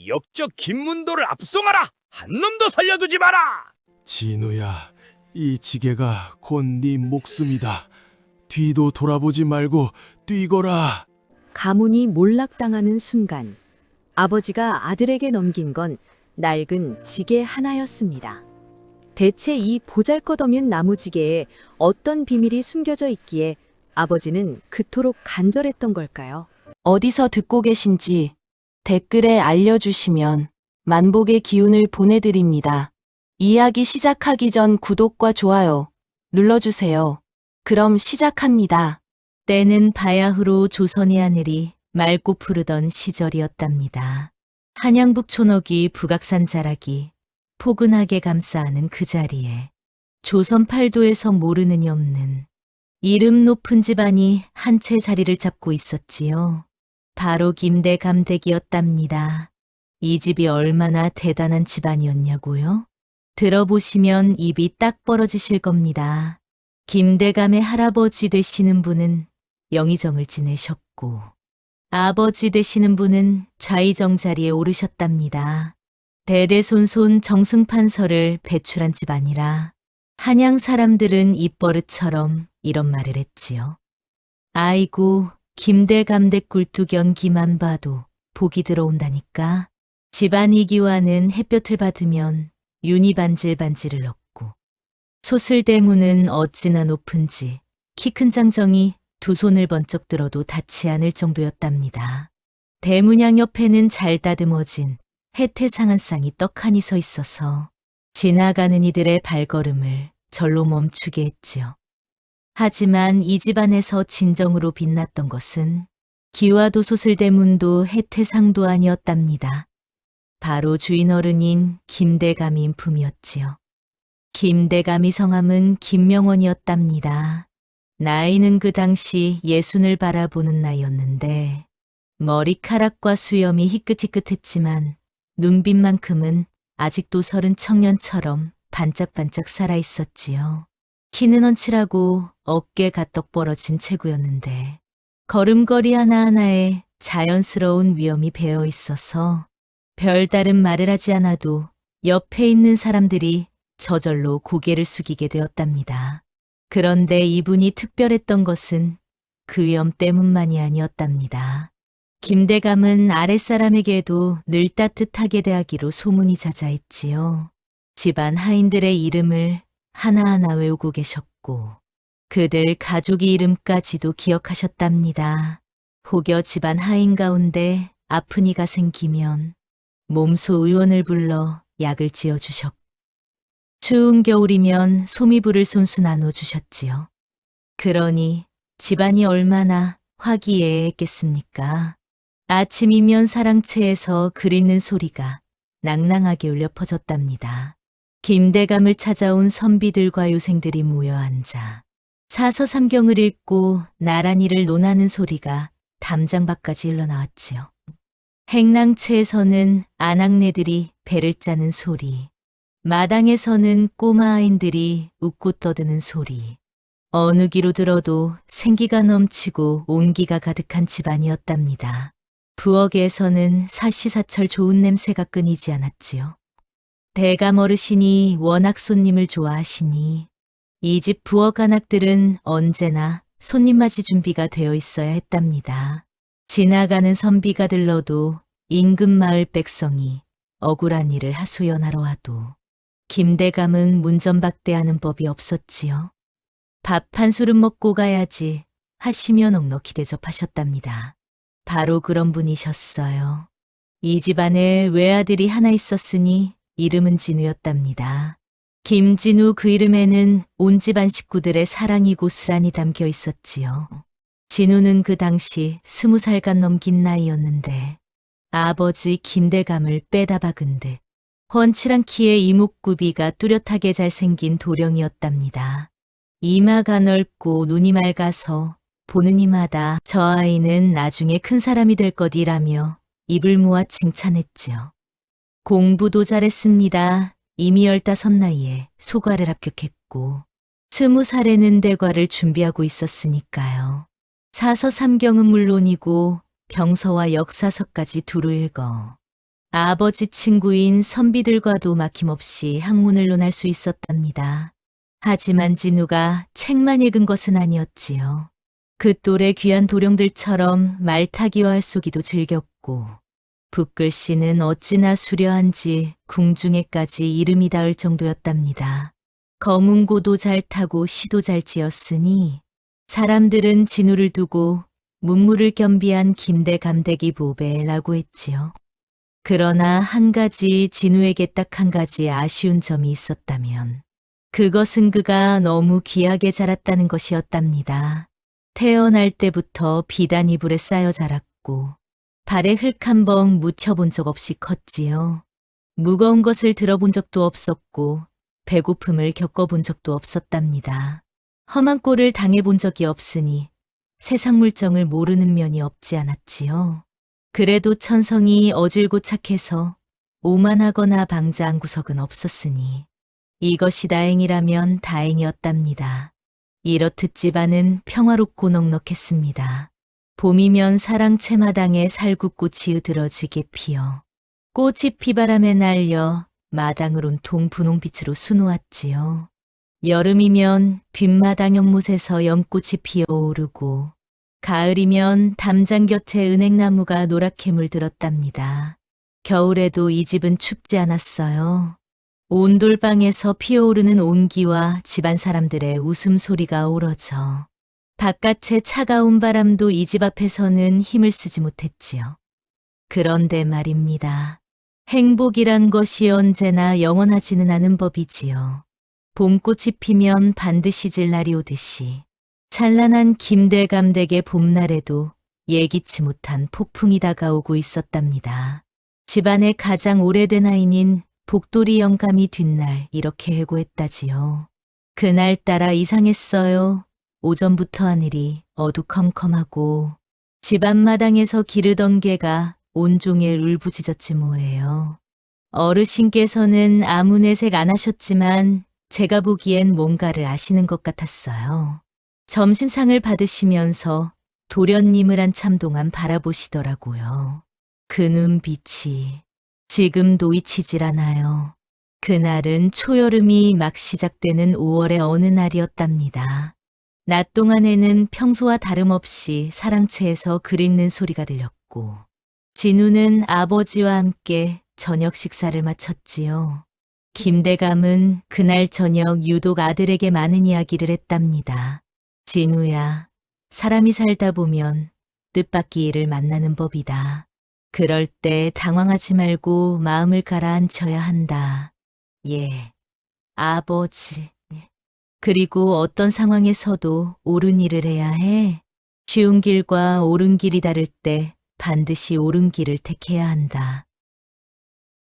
역적 김문도를 압송하라. 한 놈도 살려두지 마라. 진우야, 이 지게가 곧 네 목숨이다. 뒤도 돌아보지 말고 뛰거라. 가문이 몰락당하는 순간 아버지가 아들에게 넘긴 건 낡은 지게 하나였습니다. 대체 이 보잘것없는 나무지게에 어떤 비밀이 숨겨져 있기에 아버지는 그토록 간절했던 걸까요? 어디서 듣고 계신지 댓글에 알려주시면 만복의 기운을 보내드립니다. 이야기 시작하기 전 구독과 좋아요 눌러주세요. 그럼 시작합니다. 때는 바야흐로 조선의 하늘이 맑고 푸르던 시절이었답니다. 한양북 촌옥이 북악산 자락이 포근하게 감싸는 그 자리에 조선 팔도에서 모르는이 없는 이름 높은 집안이 한 채 자리를 잡고 있었지요. 바로 김대감댁이었답니다. 이 집이 얼마나 대단한 집안이었냐고요? 들어보시면 입이 딱 벌어지실 겁니다. 김대감의 할아버지 되시는 분은 영의정을 지내셨고 아버지 되시는 분은 좌의정 자리에 오르셨답니다. 대대손손 정승판서를 배출한 집안이라 한양 사람들은 입버릇처럼 이런 말을 했지요. 아이고, 김대감댁 굴뚝연기만 봐도 복이 들어온다니까. 집안 이기와는 햇볕을 받으면 윤이 반질반질을 넣고 소슬대문은 어찌나 높은지 키 큰 장정이 두 손을 번쩍 들어도 닿지 않을 정도였답니다. 대문양 옆에는 잘 다듬어진 해태상한 쌍이 떡하니 서 있어서 지나가는 이들의 발걸음을 절로 멈추게 했지요. 하지만 이 집안에서 진정으로 빛났던 것은 기와도 소슬대문도 해태상도 아니었답니다. 바로 주인어른인 김대감이 인품이었지요. 김대감이 성함은 김명원이었답니다. 나이는 그 당시 60을 바라보는 나이였는데 머리카락과 수염이 희끗희끗했지만 눈빛만큼은 아직도 서른 청년처럼 반짝반짝 살아있었지요. 키는 얹히라고 어깨가 떡 벌어진 체구였는데 걸음걸이 하나하나에 자연스러운 위엄이 배어 있어서 별다른 말을 하지 않아도 옆에 있는 사람들이 저절로 고개를 숙이게 되었답니다. 그런데 이분이 특별했던 것은 그 위엄 때문만이 아니었답니다. 김대감은 아랫사람에게도 늘 따뜻하게 대하기로 소문이 자자했지요. 집안 하인들의 이름을 하나하나 외우고 계셨고 그들 가족의 이름까지도 기억하셨답니다. 혹여 집안 하인 가운데 아픈 이가 생기면 몸소 의원을 불러 약을 지어주셨고 추운 겨울이면 소미불을 손수 나눠주셨지요. 그러니 집안이 얼마나 화기애애했겠습니까? 아침이면 사랑채에서 글 읽는 소리가 낭낭하게 울려 퍼졌답니다. 김대감을 찾아온 선비들과 유생들이 모여 앉아 사서삼경을 읽고 나란히를 논하는 소리가 담장 밖까지 흘러나왔지요. 행랑채에서는 아낙네들이 배를 짜는 소리, 마당에서는 꼬마 아인들이 웃고 떠드는 소리, 어느 귀로 들어도 생기가 넘치고 온기가 가득한 집안이었답니다. 부엌에서는 사시사철 좋은 냄새가 끊이지 않았지요. 대감 어르신이 워낙 손님을 좋아하시니 이 집 부엌 간악들은 언제나 손님 맞이 준비가 되어 있어야 했답니다. 지나가는 선비가 들러도 인근 마을 백성이 억울한 일을 하소연하러 와도 김대감은 문전박대하는 법이 없었지요. 밥 한 술은 먹고 가야지 하시며 넉넉히 대접하셨답니다. 바로 그런 분이셨어요. 이 집안에 외아들이 하나 있었으니 이름은 진우였답니다. 김진우 그 이름에는 온 집안 식구들의 사랑이 고스란히 담겨 있었지요. 진우는 그 당시 20살간 넘긴 나이였는데 아버지 김대감을 빼다 박은 듯 훤칠한 키에 이목구비가 뚜렷하게 잘생긴 도령이었답니다. 이마가 넓고 눈이 맑아서 보는 이마다 저 아이는 나중에 큰 사람이 될 것이라며 입을 모아 칭찬했지요. 공부도 잘했습니다. 이미 15 나이에 소과를 합격했고 20살에는 대과를 준비하고 있었으니까요. 사서 삼경은 물론이고 병서와 역사서까지 두루 읽어 아버지 친구인 선비들과도 막힘없이 학문을 논할 수 있었답니다. 하지만 진우가 책만 읽은 것은 아니었지요. 그 또래 귀한 도령들처럼 말타기와 할쏘기도 즐겼고 붓글씨는 어찌나 수려한지 궁중에까지 이름이 닿을 정도였답니다. 검은고도 잘 타고 시도 잘 지었으니 사람들은 진우를 두고 문무를 겸비한 김대 감대기 보배라고 했지요. 그러나 한 가지 진우에게 딱 한 가지 아쉬운 점이 있었다면 그것은 그가 너무 귀하게 자랐다는 것이었답니다. 태어날 때부터 비단 이불에 쌓여 자랐고 발에 흙 한 번 묻혀본 적 없이 컸지요. 무거운 것을 들어본 적도 없었고 배고픔을 겪어본 적도 없었답니다. 험한 꼴을 당해본 적이 없으니 세상 물정을 모르는 면이 없지 않았지요. 그래도 천성이 어질고 착해서 오만하거나 방자한 구석은 없었으니 이것이 다행이라면 다행이었답니다. 이렇듯 집안은 평화롭고 넉넉했습니다. 봄이면 사랑채 마당에 살구꽃이 으드러지게 피어 꽃이 피바람에 날려 마당을 온통 분홍빛으로 수놓았지요. 여름이면 뒷마당 연못에서 연꽃이 피어오르고 가을이면 담장 곁에 은행나무가 노랗게 물들었답니다. 겨울에도 이 집은 춥지 않았어요. 온돌방에서 피어오르는 온기와 집안 사람들의 웃음소리가 어우러져 바깥의 차가운 바람도 이 집 앞에서는 힘을 쓰지 못했지요. 그런데 말입니다. 행복이란 것이 언제나 영원하지는 않은 법이지요. 봄꽃이 피면 반드시 질 날이 오듯이 찬란한 김대감댁의 봄날에도 예기치 못한 폭풍이 다가오고 있었답니다. 집안의 가장 오래된 아이인 복돌이 영감이 뒷날 이렇게 해고했다지요. 그날따라 이상했어요. 오전부터 하늘이 어두컴컴하고 집 앞마당에서 기르던 개가 온종일 울부짖었지 뭐예요. 어르신께서는 아무 내색 안 하셨지만 제가 보기엔 뭔가를 아시는 것 같았어요. 점심상을 받으시면서 도련님을 한참 동안 바라보시더라고요. 그 눈빛이 지금도 잊히질 않아요. 그날은 초여름이 막 시작되는 5월의 어느 날이었답니다. 낮 동안에는 평소와 다름없이 사랑채에서 글 읽는 소리가 들렸고 진우는 아버지와 함께 저녁 식사를 마쳤지요. 김대감은 그날 저녁 유독 아들에게 많은 이야기를 했답니다. 진우야, 사람이 살다 보면 뜻밖의 일을 만나는 법이다. 그럴 때 당황하지 말고 마음을 가라앉혀야 한다. 예, 아버지. 그리고 어떤 상황에서도 옳은 일을 해야 해. 쉬운 길과 옳은 길이 다를 때 반드시 옳은 길을 택해야 한다.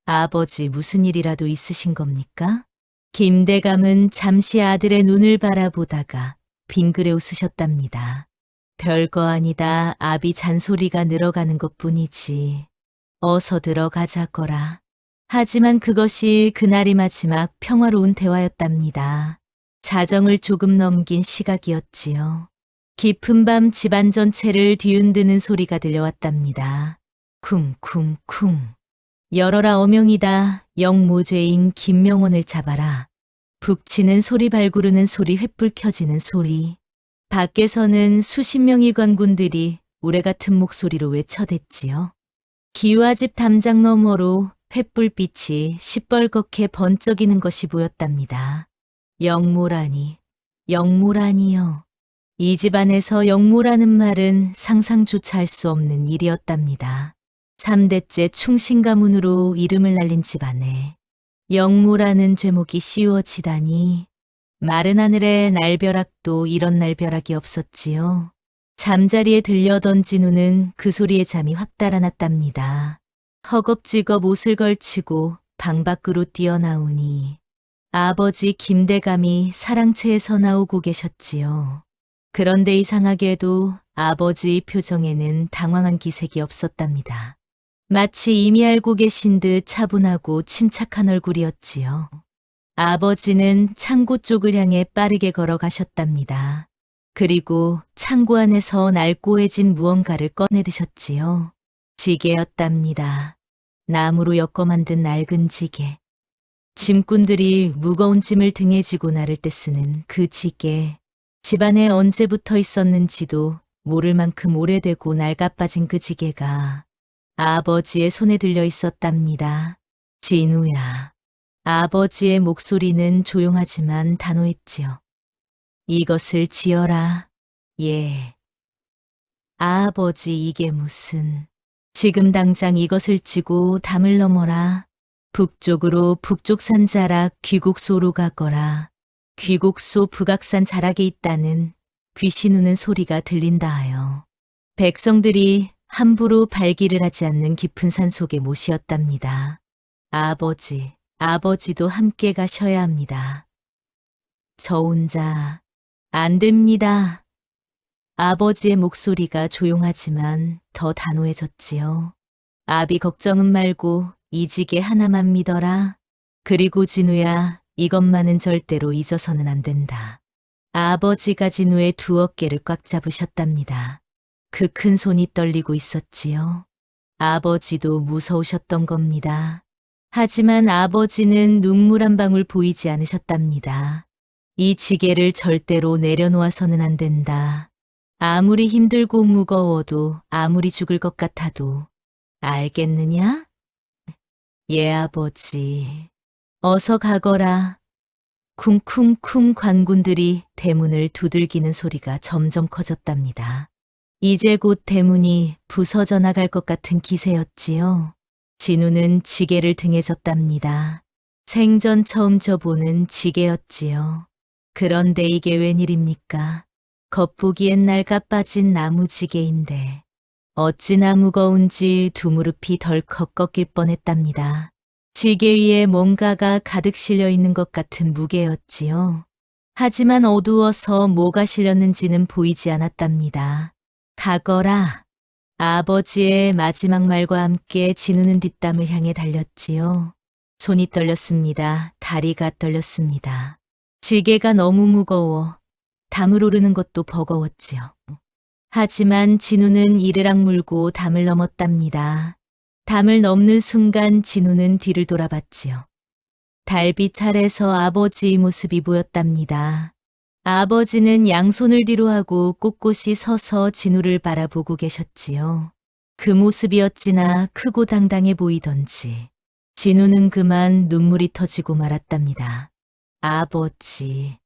아버지 무슨 일이라도 있으신 겁니까? 김대감은 잠시 아들의 눈을 바라보다가 빙그레 웃으셨답니다. 별거 아니다. 아비 잔소리가 늘어가는 것뿐이지. 어서 들어가자거라. 하지만 그것이 그날이 마지막 평화로운 대화였답니다. 자정을 조금 넘긴 시각이었지요. 깊은 밤 집안 전체를 뒤흔드는 소리가 들려왔답니다. 쿵쿵쿵. 열어라 어명이다. 영모죄인 김명원을 잡아라. 북치는 소리 발구르는 소리 횃불 켜지는 소리. 밖에서는 수십 명의 관군들이 우레 같은 목소리로 외쳐댔지요. 기와집 담장 너머로 횃불빛이 시뻘겋게 번쩍이는 것이 보였답니다. 영모라니, 영모라니요. 이 집안에서 영모라는 말은 상상조차 할 수 없는 일이었답니다. 3대째 충신가문으로 이름을 날린 집안에 영모라는 죄목이 씌워지다니. 마른 하늘에 날벼락도 이런 날벼락이 없었지요. 잠자리에 들려던 진우는 그 소리에 잠이 확 달아났답니다. 허겁지겁 옷을 걸치고 방 밖으로 뛰어나오니 아버지 김대감이 사랑채에서 나오고 계셨지요. 그런데 이상하게도 아버지의 표정에는 당황한 기색이 없었답니다. 마치 이미 알고 계신 듯 차분하고 침착한 얼굴이었지요. 아버지는 창고 쪽을 향해 빠르게 걸어가셨답니다. 그리고 창고 안에서 낡고해진 무언가를 꺼내 드셨지요. 지게였답니다. 나무로 엮어 만든 낡은 지게. 짐꾼들이 무거운 짐을 등에 지고 나를 때 쓰는 그 지게. 집안에 언제 붙어 있었는지도 모를 만큼 오래되고 낡아빠진 그 지게가 아버지의 손에 들려 있었답니다. 진우야. 아버지의 목소리는 조용하지만 단호했지요. 이것을 지어라. 예. 아버지 이게 무슨. 지금 당장 이것을 찌고 담을 넘어라. 북쪽으로 북쪽산 자락 귀곡소로 가거라. 귀곡소 북악산 자락에 있다는 귀신 우는 소리가 들린다 하여 백성들이 함부로 발길을 하지 않는 깊은 산 속에 모시었답니다. 아버지도 함께 가셔야 합니다. 저 혼자 안 됩니다. 아버지의 목소리가 조용하지만 더 단호해졌지요. 아비 걱정은 말고 이 지게 하나만 믿어라. 그리고 진우야, 이것만은 절대로 잊어서는 안 된다. 아버지가 진우의 두 어깨를 꽉 잡으셨답니다. 그 큰 손이 떨리고 있었지요. 아버지도 무서우셨던 겁니다. 하지만 아버지는 눈물 한 방울 보이지 않으셨답니다. 이 지게를 절대로 내려놓아서는 안 된다. 아무리 힘들고 무거워도 아무리 죽을 것 같아도 알겠느냐? 예, 아버지. 어서 가거라. 쿵쿵쿵 관군들이 대문을 두들기는 소리가 점점 커졌답니다. 이제 곧 대문이 부서져 나갈 것 같은 기세였지요. 진우는 지게를 등에 졌답니다. 생전 처음 져보는 지게였지요. 그런데 이게 웬일입니까? 겉보기엔 낡아 빠진 나무지게인데 어찌나 무거운지 두 무릎이 덜컥 꺾일 뻔했답니다. 지게 위에 뭔가가 가득 실려 있는 것 같은 무게였지요. 하지만 어두워서 뭐가 실렸는지는 보이지 않았답니다. 가거라. 아버지의 마지막 말과 함께 진우는 뒷담을 향해 달렸지요. 손이 떨렸습니다. 다리가 떨렸습니다. 지게가 너무 무거워 담을 오르는 것도 버거웠지요. 하지만 진우는 이르락 물고 담을 넘었답니다. 담을 넘는 순간 진우는 뒤를 돌아봤지요. 달빛 아래서 아버지의 모습이 보였답니다. 아버지는 양손을 뒤로 하고 꼿꼿이 서서 진우를 바라보고 계셨지요. 그 모습이 어찌나 크고 당당해 보이던지 진우는 그만 눈물이 터지고 말았답니다. 아버지.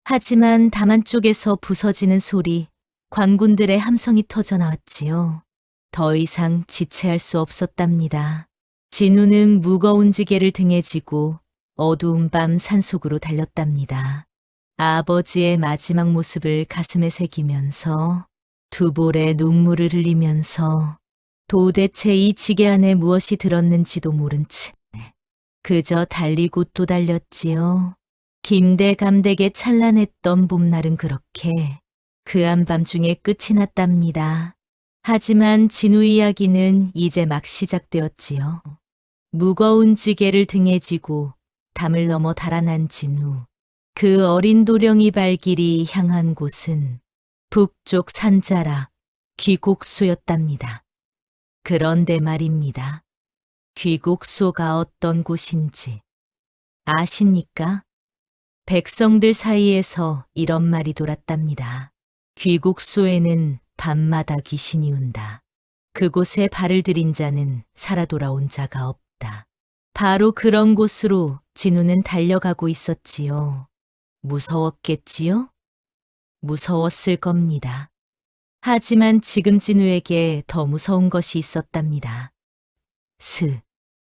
하지만 담 안쪽에서 부서지는 소리, 관군들의 함성이 터져 나왔지요. 더 이상 지체할 수 없었답니다. 진우는 무거운 지게를 등에 지고 어두운 밤 산속으로 달렸답니다. 아버지의 마지막 모습을 가슴에 새기면서 두 볼에 눈물을 흘리면서 도대체 이 지게 안에 무엇이 들었는지도 모른 채 그저 달리고 또 달렸지요. 김대감되게 찬란했던 봄날은 그렇게 그 한밤중에 끝이 났답니다. 하지만 진우 이야기는 이제 막 시작되었지요. 무거운 지게를 등에 지고 담을 넘어 달아난 진우. 그 어린 도령이 발길이 향한 곳은 북쪽 산자락 귀곡소였답니다. 그런데 말입니다. 귀곡소가 어떤 곳인지 아십니까? 백성들 사이에서 이런 말이 돌았답니다. 귀곡소에는 밤마다 귀신이 운다. 그곳에 발을 들인 자는 살아 돌아온 자가 없다. 바로 그런 곳으로 진우는 달려가고 있었지요. 무서웠겠지요? 무서웠을 겁니다. 하지만 지금 진우에게 더 무서운 것이 있었답니다.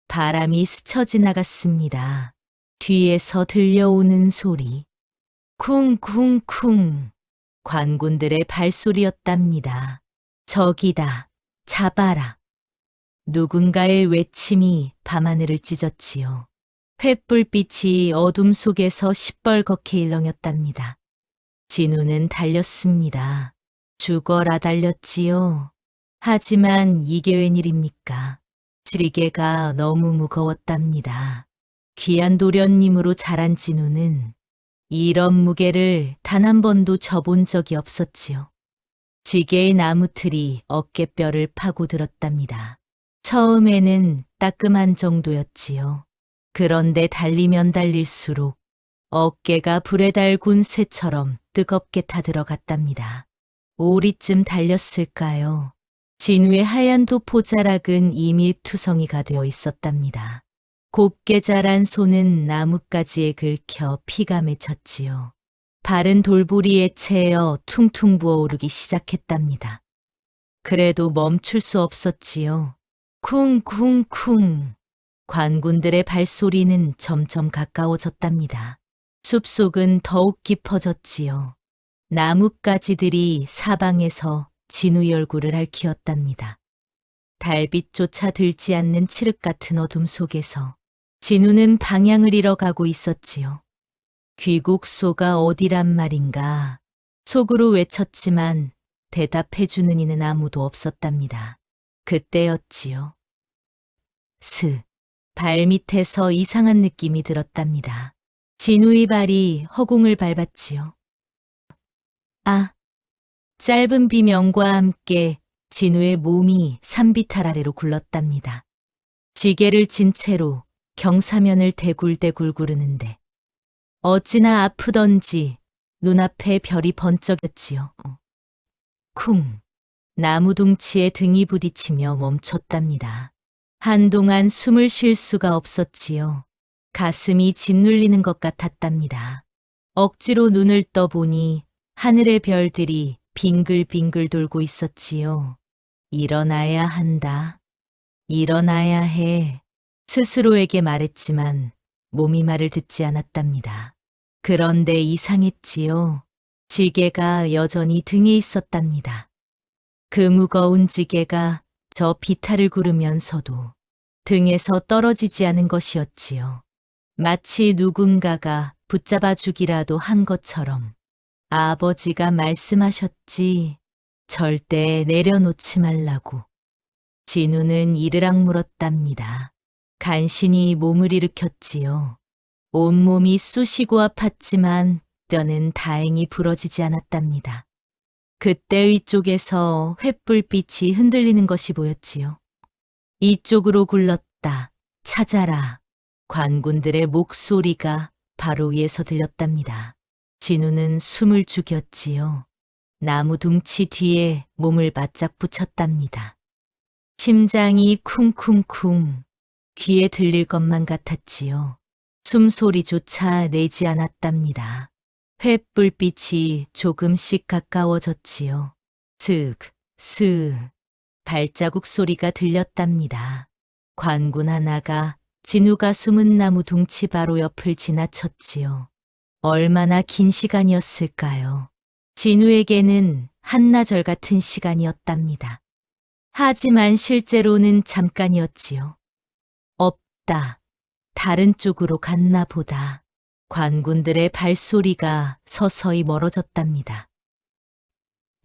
바람이 스쳐 지나갔습니다. 뒤에서 들려오는 소리. 쿵쿵쿵. 관군들의 발소리였답니다. 저기다, 잡아라. 누군가의 외침이 밤하늘을 찢었지요. 횃불빛이 어둠 속에서 시뻘겋게 일렁였답니다. 진우는 달렸습니다. 죽어라 달렸지요. 하지만 이게 웬일입니까? 지게가 너무 무거웠답니다. 귀한 도련님으로 자란 진우는 이런 무게를 단 한 번도 져본 적이 없었지요. 지게의 나무틀이 어깨뼈를 파고들었답니다. 처음에는 따끔한 정도였지요. 그런데 달리면 달릴수록 어깨가 불에 달군 쇠처럼 뜨겁게 타들어갔답니다. 오리쯤 달렸을까요? 진우의 하얀 도포자락은 이밀투성이가 되어 있었답니다. 곱게 자란 손은 나뭇가지에 긁혀 피가 맺혔지요. 발은 돌부리에 채여 퉁퉁 부어오르기 시작했답니다. 그래도 멈출 수 없었지요. 쿵쿵쿵. 관군들의 발소리는 점점 가까워졌답니다. 숲속은 더욱 깊어졌지요. 나뭇가지들이 사방에서 진우의 얼굴을 핥히었답니다. 달빛조차 들지 않는 칠흑 같은 어둠 속에서 진우는 방향을 잃어가고 있었지요. 귀국소가 어디란 말인가 속으로 외쳤지만 대답해주는 이는 아무도 없었답니다. 그때였지요. 발밑에서 이상한 느낌이 들었답니다. 진우의 발이 허공을 밟았지요. 짧은 비명과 함께 진우의 몸이 산비탈 아래로 굴렀답니다. 지게를 진 채로 경사면을 대굴대굴 구르는데 어찌나 아프던지 눈앞에 별이 번쩍였지요. 쿵! 나무 둥치에 등이 부딪히며 멈췄답니다. 한동안 숨을 쉴 수가 없었지요. 가슴이 짓눌리는 것 같았답니다. 억지로 눈을 떠보니 하늘의 별들이 빙글빙글 돌고 있었지요. 일어나야 한다. 일어나야 해. 스스로에게 말했지만 몸이 말을 듣지 않았답니다. 그런데 이상했지요. 지게가 여전히 등에 있었답니다. 그 무거운 지게가 저 비탈을 구르면서도 등에서 떨어지지 않은 것이었지요. 마치 누군가가 붙잡아 주기라도 한 것처럼 아버지가 말씀하셨지. 절대 내려놓지 말라고. 진우는 이르락 물었답니다. 간신히 몸을 일으켰지요. 온몸이 쑤시고 아팠지만 뼈는 다행히 부러지지 않았답니다. 그때 위쪽에서 횃불빛이 흔들리는 것이 보였지요. 이쪽으로 굴렀다. 찾아라. 관군들의 목소리가 바로 위에서 들렸답니다. 진우는 숨을 죽였지요. 나무 둥치 뒤에 몸을 바짝 붙였답니다. 심장이 쿵쿵쿵 귀에 들릴 것만 같았지요. 숨소리조차 내지 않았답니다. 횃불빛이 조금씩 가까워졌지요. 슥 발자국 소리가 들렸답니다. 관군 하나가 진우가 숨은 나무 둥치 바로 옆을 지나쳤지요. 얼마나 긴 시간이었을까요? 진우에게는 한나절 같은 시간이었답니다. 하지만 실제로는 잠깐이었지요. 없다. 다른 쪽으로 갔나 보다. 관군들의 발소리가 서서히 멀어졌답니다.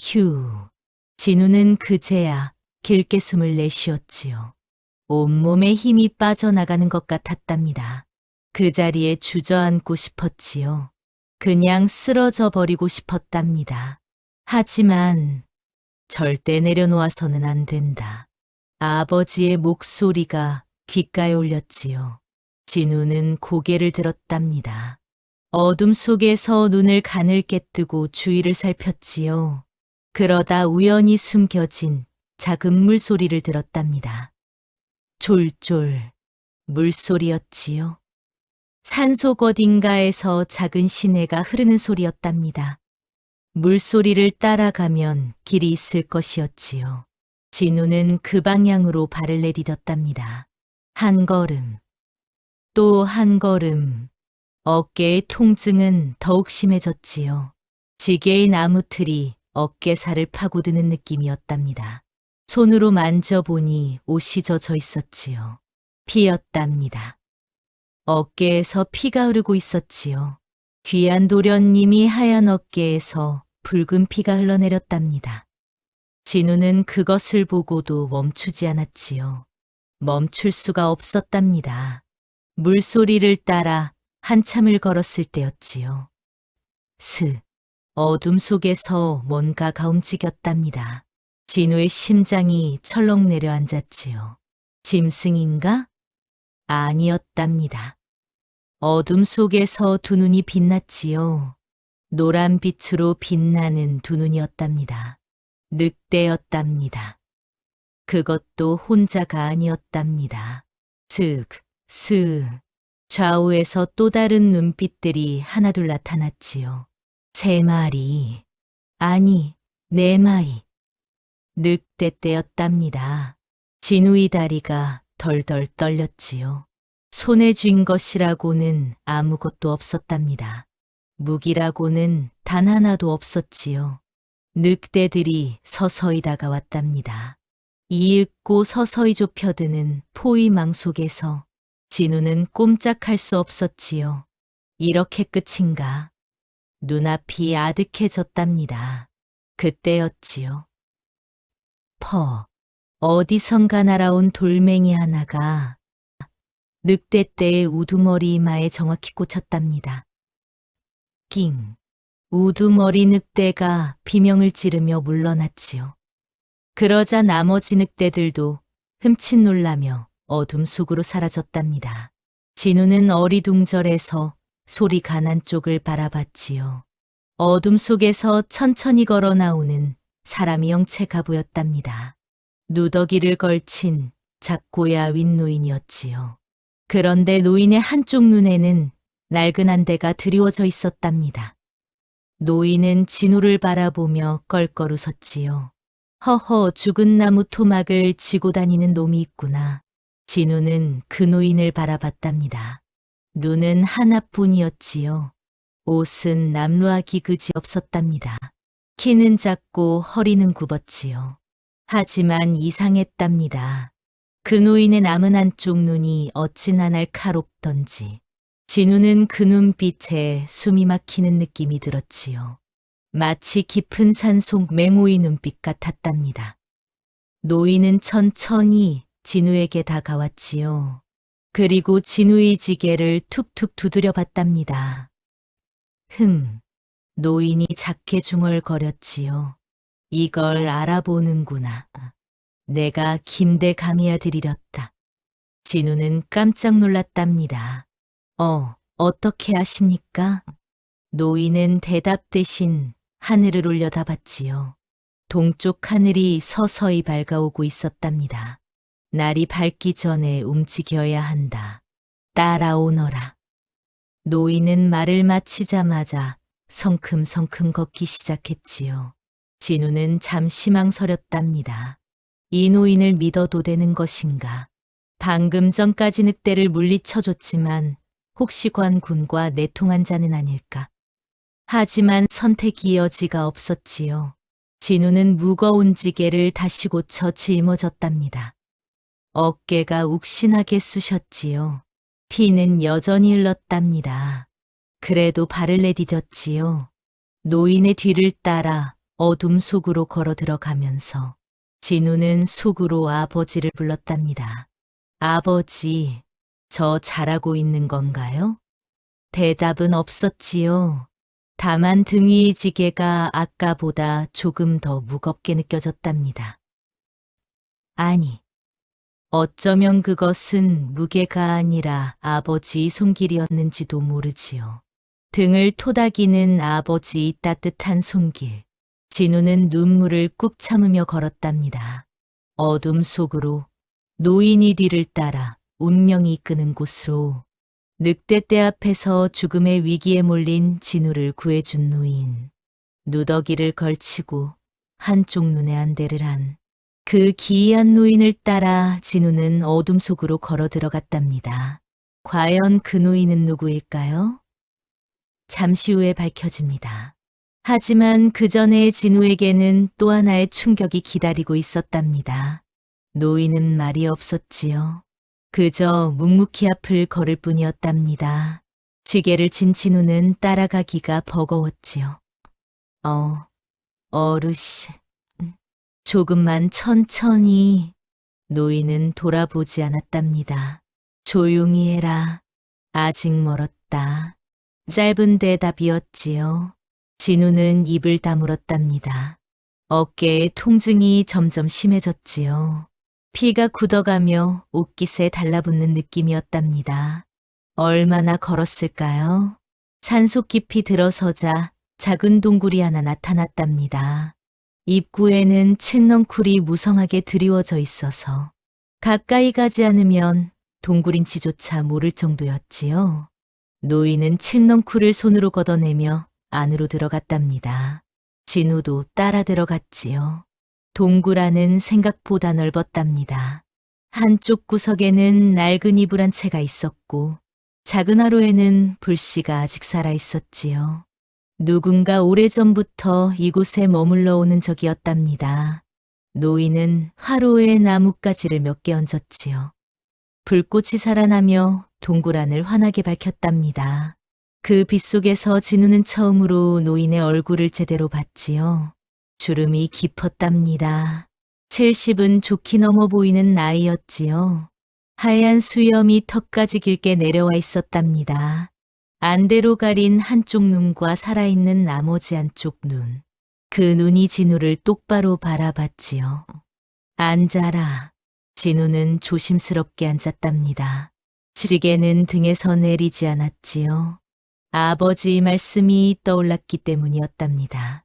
휴. 진우는 그제야 길게 숨을 내쉬었지요. 온몸에 힘이 빠져나가는 것 같았답니다. 그 자리에 주저앉고 싶었지요. 그냥 쓰러져 버리고 싶었답니다. 하지만 절대 내려놓아서는 안 된다. 아버지의 목소리가 귓가에 울렸지요. 진우는 고개를 들었답니다. 어둠 속에서 눈을 가늘게 뜨고 주위를 살폈지요. 그러다 우연히 숨겨진 작은 물소리를 들었답니다. 졸졸 물소리였지요. 산속 어딘가에서 작은 시내가 흐르는 소리였답니다. 물소리를 따라가면 길이 있을 것이었지요. 진우는 그 방향으로 발을 내디뎠답니다. 한 걸음, 또 한 걸음. 어깨의 통증은 더욱 심해졌지요. 지게의 나무틀이 어깨살을 파고드는 느낌이었답니다. 손으로 만져보니 옷이 젖어 있었지요. 피였답니다. 어깨에서 피가 흐르고 있었지요. 귀한 도련님이 하얀 어깨에서 붉은 피가 흘러내렸답니다. 진우는 그것을 보고도 멈추지 않았지요. 멈출 수가 없었답니다. 물소리를 따라 한참을 걸었을 때였지요. 어둠 속에서 뭔가가 움직였답니다. 진우의 심장이 철렁 내려앉았지요. 짐승인가? 아니었답니다. 어둠 속에서 두 눈이 빛났지요. 노란 빛으로 빛나는 두 눈이었답니다. 늑대였답니다. 그것도 혼자가 아니었답니다. 좌우에서 또 다른 눈빛들이 하나둘 나타났지요. 3마리, 아니 4마리. 늑대떼였답니다. 진우의 다리가 덜덜 떨렸지요. 손에 쥔 것이라고는 아무것도 없었답니다. 무기라고는 단 하나도 없었지요. 늑대들이 서서히 다가왔답니다. 이윽고 서서히 좁혀드는 포위망 속에서 진우는 꼼짝할 수 없었지요. 이렇게 끝인가? 눈앞이 아득해졌답니다. 그때였지요. 어디선가 날아온 돌멩이 하나가 늑대떼의 우두머리 이마에 정확히 꽂혔답니다. 낑! 우두머리 늑대가 비명을 지르며 물러났지요. 그러자 나머지 늑대들도 흠칫 놀라며 어둠 속으로 사라졌답니다. 진우는 어리둥절해서 소리 가난 쪽을 바라봤지요. 어둠 속에서 천천히 걸어 나오는 사람의 형체가 보였답니다. 누더기를 걸친 작고야 윗노인이었지요. 그런데 노인의 한쪽 눈에는 낡은 한 대가 드리워져 있었답니다. 노인은 진우를 바라보며 껄껄 웃었지요. 허허, 죽은 나무 토막을 지고 다니는 놈이 있구나. 진우는 그 노인을 바라봤답니다. 눈은 하나뿐이었지요. 옷은 남루하기 그지 없었답니다. 키는 작고 허리는 굽었지요. 하지만 이상했답니다. 그 노인의 남은 한쪽 눈이 어찌나 날카롭던지 진우는 그 눈빛에 숨이 막히는 느낌이 들었지요. 마치 깊은 산속 맹호의 눈빛 같았답니다. 노인은 천천히 진우에게 다가왔지요. 그리고 진우의 지게를 툭툭 두드려 봤답니다. 노인이 작게 중얼거렸지요. 이걸 알아보는구나. 내가 김대 가미야 드리렸다. 진우는 깜짝 놀랐답니다. 어떻게 아십니까? 노인은 대답 대신 하늘을 올려다봤지요. 동쪽 하늘이 서서히 밝아오고 있었답니다. 날이 밝기 전에 움직여야 한다. 따라오너라. 노인은 말을 마치자마자 성큼성큼 걷기 시작했지요. 진우는 잠시 망설였답니다. 이 노인을 믿어도 되는 것인가? 방금 전까지 늑대를 물리쳐줬지만 혹시 관군과 내통한 자는 아닐까? 하지만 선택의 여지가 없었지요. 진우는 무거운 지게를 다시 고쳐 짊어졌답니다. 어깨가 욱신하게 쑤셨지요. 피는 여전히 흘렀답니다. 그래도 발을 내디뎠지요. 노인의 뒤를 따라 어둠 속으로 걸어 들어가면서 진우는 속으로 아버지를 불렀답니다. 아버지, 저 잘하고 있는 건가요? 대답은 없었지요. 다만 등 위의 지게가 아까보다 조금 더 무겁게 느껴졌답니다. 아니, 어쩌면 그것은 무게가 아니라 아버지의 손길이었는지도 모르지요. 등을 토닥이는 아버지의 따뜻한 손길. 진우는 눈물을 꾹 참으며 걸었답니다. 어둠 속으로 노인이 뒤를 따라 운명이 이끄는 곳으로 늑대떼 앞에서 죽음의 위기에 몰린 진우를 구해준 노인. 누더기를 걸치고 한쪽 눈에 안대를 한 그 기이한 노인을 따라 진우는 어둠 속으로 걸어 들어갔답니다. 과연 그 노인은 누구일까요? 잠시 후에 밝혀집니다. 하지만 그 전에 진우에게는 또 하나의 충격이 기다리고 있었답니다. 노인은 말이 없었지요. 그저 묵묵히 앞을 걸을 뿐이었답니다. 지게를 진 진우는 따라가기가 버거웠지요. 어르신, 조금만 천천히. 노인은 돌아보지 않았답니다. 조용히 해라. 아직 멀었다. 짧은 대답이었지요. 진우는 입을 다물었답니다. 어깨의 통증이 점점 심해졌지요. 피가 굳어가며 옷깃에 달라붙는 느낌이었답니다. 얼마나 걸었을까요? 산속 깊이 들어서자 작은 동굴이 하나 나타났답니다. 입구에는 칡넝쿨이 무성하게 드리워져 있어서 가까이 가지 않으면 동굴인지조차 모를 정도였지요. 노인은 칡넝쿨을 손으로 걷어내며 안으로 들어갔답니다. 진우도 따라 들어갔지요. 동굴 안은 생각보다 넓었답니다. 한쪽 구석에는 낡은 이불 한 채가 있었고 작은 화로에는 불씨가 아직 살아 있었지요. 누군가 오래전부터 이곳에 머물러 오는 적이었답니다. 노인은 화로에 나뭇가지를 몇 개 얹었지요. 불꽃이 살아나며 동굴 안을 환하게 밝혔답니다. 그 빛 속에서 진우는 처음으로 노인의 얼굴을 제대로 봤지요. 주름이 깊었답니다. 70은 좋게 넘어 보이는 나이였지요. 하얀 수염이 턱까지 길게 내려와 있었답니다. 안대로 가린 한쪽 눈과 살아있는 나머지 한쪽 눈. 그 눈이 진우를 똑바로 바라봤지요. 앉아라. 진우는 조심스럽게 앉았답니다. 지게는 등에서 내리지 않았지요. 아버지 말씀이 떠올랐기 때문이었답니다.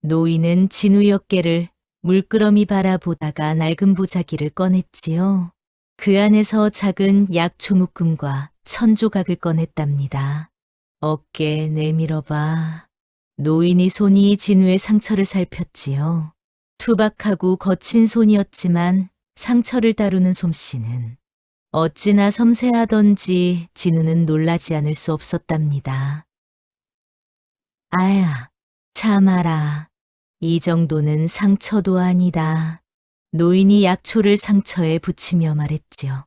노인은 진우의 어깨를 물끄러미 바라보다가 낡은 보자기를 꺼냈지요. 그 안에서 작은 약초 묶음과 천조각을 꺼냈답니다. 어깨 내밀어봐. 노인이 손이 진우의 상처를 살폈지요. 투박하고 거친 손이었지만 상처를 다루는 솜씨는 어찌나 섬세하던지 진우는 놀라지 않을 수 없었답니다. 아야, 참아라. 이 정도는 상처도 아니다. 노인이 약초를 상처에 붙이며 말했지요.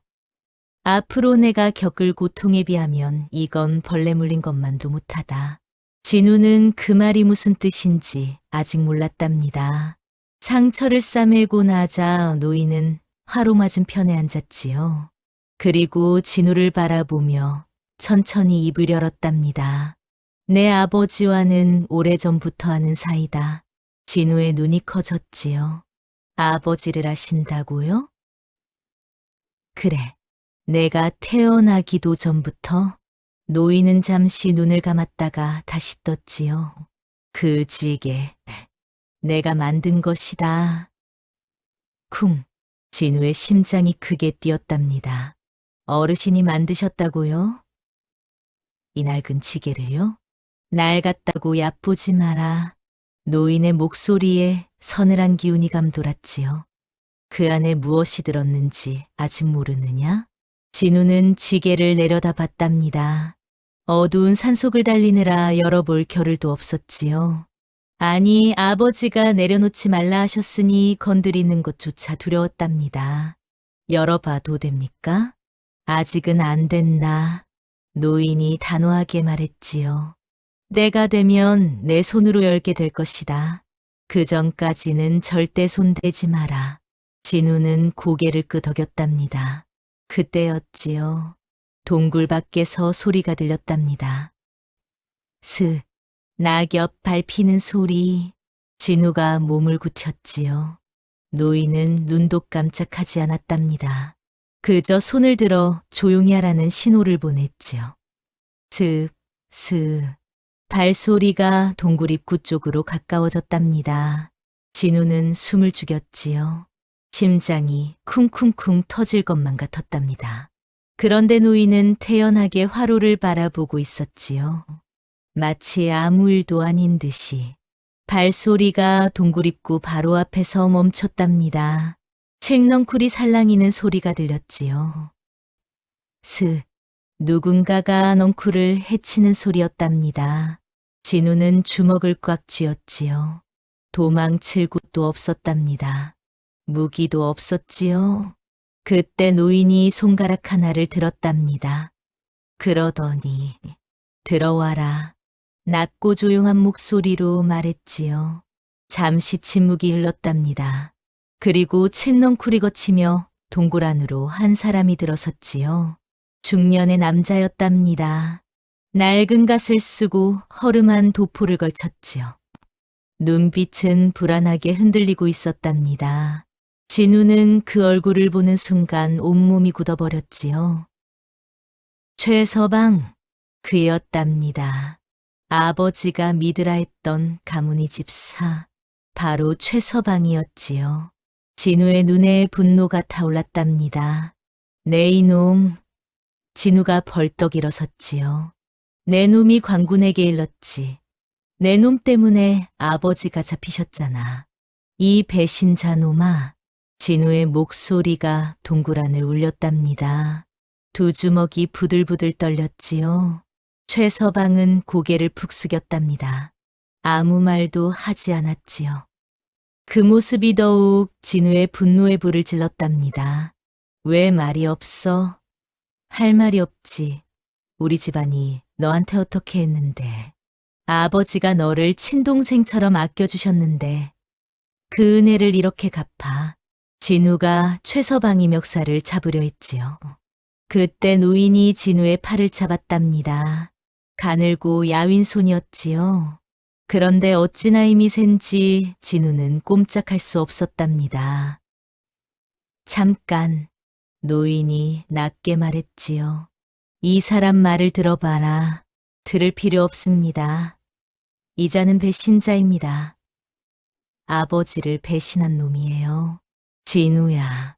앞으로 내가 겪을 고통에 비하면 이건 벌레 물린 것만도 못하다. 진우는 그 말이 무슨 뜻인지 아직 몰랐답니다. 상처를 싸매고 나자 노인은 화로 맞은 편에 앉았지요. 그리고 진우를 바라보며 천천히 입을 열었답니다. 내 아버지와는 오래전부터 아는 사이다. 진우의 눈이 커졌지요. 아버지를 아신다고요? 그래, 내가 태어나기도 전부터. 노인은 잠시 눈을 감았다가 다시 떴지요. 그 지게, 내가 만든 것이다. 쿵, 진우의 심장이 크게 뛰었답니다. 어르신이 만드셨다고요? 이 낡은 지게를요? 낡았다고 얕보지 마라. 노인의 목소리에 서늘한 기운이 감돌았지요. 그 안에 무엇이 들었는지 아직 모르느냐? 진우는 지게를 내려다 봤답니다. 어두운 산속을 달리느라 열어볼 겨를도 없었지요. 아니, 아버지가 내려놓지 말라 하셨으니 건드리는 것조차 두려웠답니다. 열어봐도 됩니까? 아직은 안 된다. 노인이 단호하게 말했지요. 때가 되면 내 손으로 열게 될 것이다. 그 전까지는 절대 손대지 마라. 진우는 고개를 끄덕였답니다. 그때였지요. 동굴 밖에서 소리가 들렸답니다. 스, 낙엽 밟히는 소리. 진우가 몸을 굳혔지요. 노인은 눈도 깜짝하지 않았답니다. 그저 손을 들어 조용히 하라는 신호를 보냈지요. 슥, 슥. 발소리가 동굴 입구 쪽으로 가까워졌답니다. 진우는 숨을 죽였지요. 심장이 쿵쿵쿵 터질 것만 같았답니다. 그런데 노인은 태연하게 화로를 바라보고 있었지요. 마치 아무 일도 아닌 듯이. 발소리가 동굴 입구 바로 앞에서 멈췄답니다. 칡넝쿨이 살랑이는 소리가 들렸지요. 스, 누군가가 넝쿨을 해치는 소리였답니다. 진우는 주먹을 꽉 쥐었지요. 도망칠 곳도 없었답니다. 무기도 없었지요. 그때 노인이 손가락 하나를 들었답니다. 그러더니 들어와라. 낮고 조용한 목소리로 말했지요. 잠시 침묵이 흘렀답니다. 그리고 칡넝쿨이 거치며 동굴 안으로 한 사람이 들어섰지요. 중년의 남자였답니다. 낡은 갓을 쓰고 허름한 도포를 걸쳤지요. 눈빛은 불안하게 흔들리고 있었답니다. 진우는 그 얼굴을 보는 순간 온몸이 굳어버렸지요. 최서방, 그였답니다. 아버지가 믿으라 했던 가문의 집사, 바로 최서방이었지요. 진우의 눈에 분노가 타올랐답니다. 내 이놈, 진우가 벌떡 일어섰지요. 내 놈이 관군에게 일렀지. 내 놈 때문에 아버지가 잡히셨잖아. 이 배신자 놈아. 진우의 목소리가 동굴안을 울렸답니다. 두 주먹이 부들부들 떨렸지요. 최서방은 고개를 푹 숙였답니다. 아무 말도 하지 않았지요. 그 모습이 더욱 진우의 분노의 불을 질렀답니다. 왜 말이 없어? 할 말이 없지. 우리 집안이 너한테 어떻게 했는데. 아버지가 너를 친동생처럼 아껴주셨는데 그 은혜를 이렇게 갚아. 진우가 최서방이 멱살을 잡으려 했지요. 그때 노인이 진우의 팔을 잡았답니다. 가늘고 야윈 손이었지요. 그런데 어찌나 힘이 센지 진우는 꼼짝할 수 없었답니다. 잠깐, 노인이 낮게 말했지요. 이 사람 말을 들어봐라. 들을 필요 없습니다. 이자는 배신자입니다. 아버지를 배신한 놈이에요. 진우야.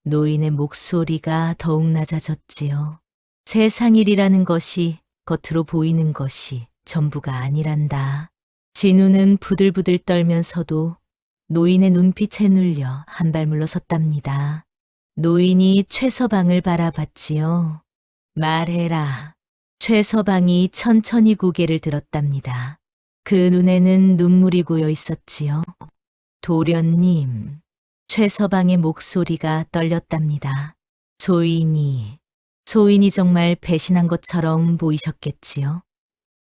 노인의 목소리가 더욱 낮아졌지요. 세상 일이라는 것이 겉으로 보이는 것이 전부가 아니란다. 진우는 부들부들 떨면서도 노인의 눈빛에 눌려 한 발 물러섰답니다. 노인이 최서방을 바라봤지요. 말해라. 최서방이 천천히 고개를 들었답니다. 그 눈에는 눈물이 고여 있었지요. 도련님. 최서방의 목소리가 떨렸답니다. 소인이 정말 배신한 것처럼 보이셨겠지요.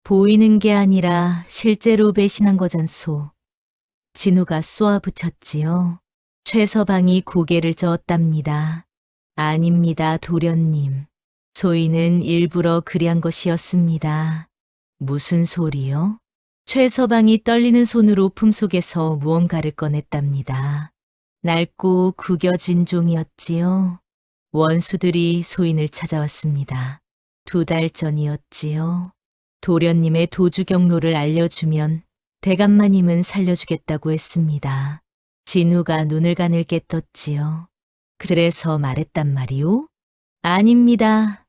보이는 게 아니라 실제로 배신한 거잖소. 진우가 쏘아붙였지요. 최서방이 고개를 저었답니다. 아닙니다, 도련님. 소인은 일부러 그리한 것이었습니다. 무슨 소리요? 최서방이 떨리는 손으로 품속에서 무언가를 꺼냈답니다. 낡고 구겨진 종이었지요. 원수들이 소인을 찾아왔습니다. 2달 전이었지요. 도련님의 도주 경로를 알려주면 대감마님은 살려주겠다고 했습니다. 진우가 눈을 가늘게 떴지요. 그래서 말했단 말이오? 아닙니다.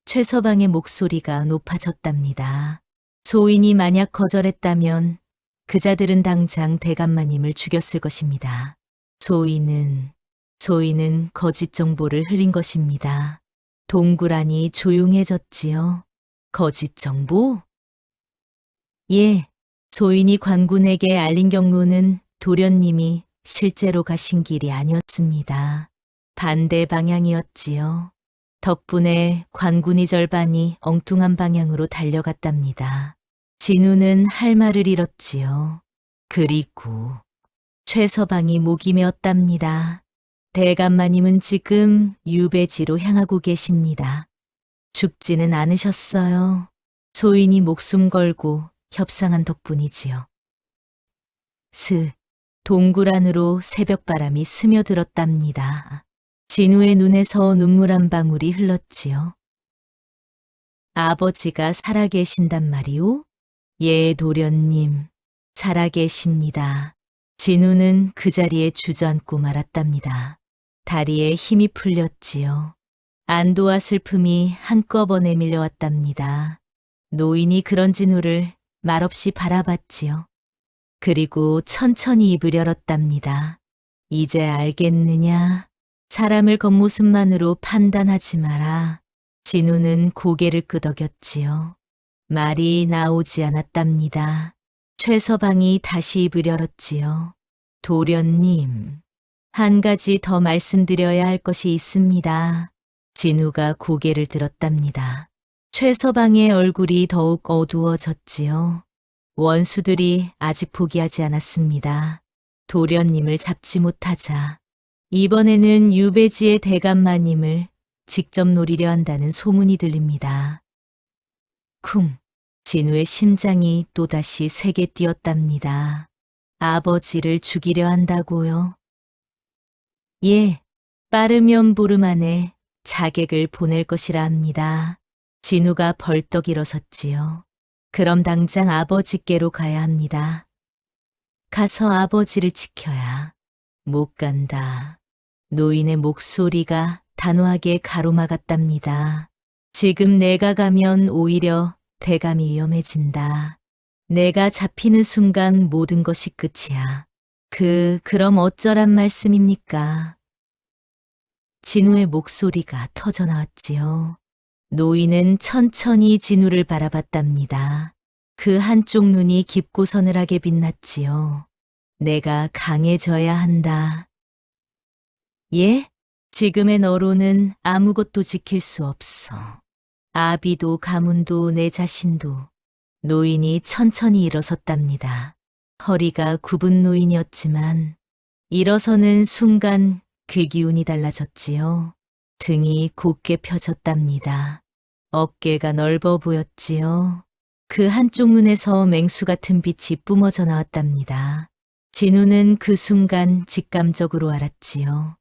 최서방의 목소리가 높아졌답니다. 소인이 만약 거절했다면 그자들은 당장 대감마님을 죽였을 것입니다. 소인은 거짓 정보를 흘린 것입니다. 동굴안이 조용해졌지요. 거짓 정보? 예, 소인이 관군에게 알린 경로는 도련님이 실제로 가신 길이 아니었습니다. 반대 방향이었지요. 덕분에 관군이 절반이 엉뚱한 방향으로 달려갔답니다. 진우는 할 말을 잃었지요. 그리고 최서방이 목이 메었답니다. 대감마님은 지금 유배지로 향하고 계십니다. 죽지는 않으셨어요. 소인이 목숨 걸고 협상한 덕분이지요. 동굴 안으로 새벽바람이 스며들었답니다. 진우의 눈에서 눈물 한 방울이 흘렀지요. 아버지가 살아계신단 말이오? 예, 도련님. 살아계십니다. 진우는 그 자리에 주저앉고 말았답니다. 다리에 힘이 풀렸지요. 안도와 슬픔이 한꺼번에 밀려왔답니다. 노인이 그런 진우를 말없이 바라봤지요. 그리고 천천히 입을 열었답니다. 이제 알겠느냐? 사람을 겉모습만으로 판단하지 마라. 진우는 고개를 끄덕였지요. 말이 나오지 않았답니다. 최서방이 다시 입을 열었지요. 도련님, 한 가지 더 말씀드려야 할 것이 있습니다. 진우가 고개를 들었답니다. 최서방의 얼굴이 더욱 어두워졌지요. 원수들이 아직 포기하지 않았습니다. 도련님을 잡지 못하자 이번에는 유배지의 대감마님을 직접 노리려 한다는 소문이 들립니다. 쿵! 진우의 심장이 또다시 세게 뛰었답니다. 아버지를 죽이려 한다고요? 예, 빠르면 보름 안에 자객을 보낼 것이라 합니다. 진우가 벌떡 일어섰지요. 그럼 당장 아버지께로 가야 합니다. 가서 아버지를 지켜야. 못 간다. 노인의 목소리가 단호하게 가로막았답니다. 지금 내가 가면 오히려 대감이 위험해진다. 내가 잡히는 순간 모든 것이 끝이야. 그럼 어쩌란 말씀입니까? 진우의 목소리가 터져나왔지요. 노인은 천천히 진우를 바라봤답니다. 그 한쪽 눈이 깊고 서늘하게 빛났지요. 내가 강해져야 한다. 예? 지금의 너로는 아무것도 지킬 수 없어. 아비도 가문도 내 자신도. 노인이 천천히 일어섰답니다. 허리가 굽은 노인이었지만 일어서는 순간 그 기운이 달라졌지요. 등이 곧게 펴졌답니다. 어깨가 넓어 보였지요. 그 한쪽 눈에서 맹수 같은 빛이 뿜어져 나왔답니다. 진우는 그 순간 직감적으로 알았지요.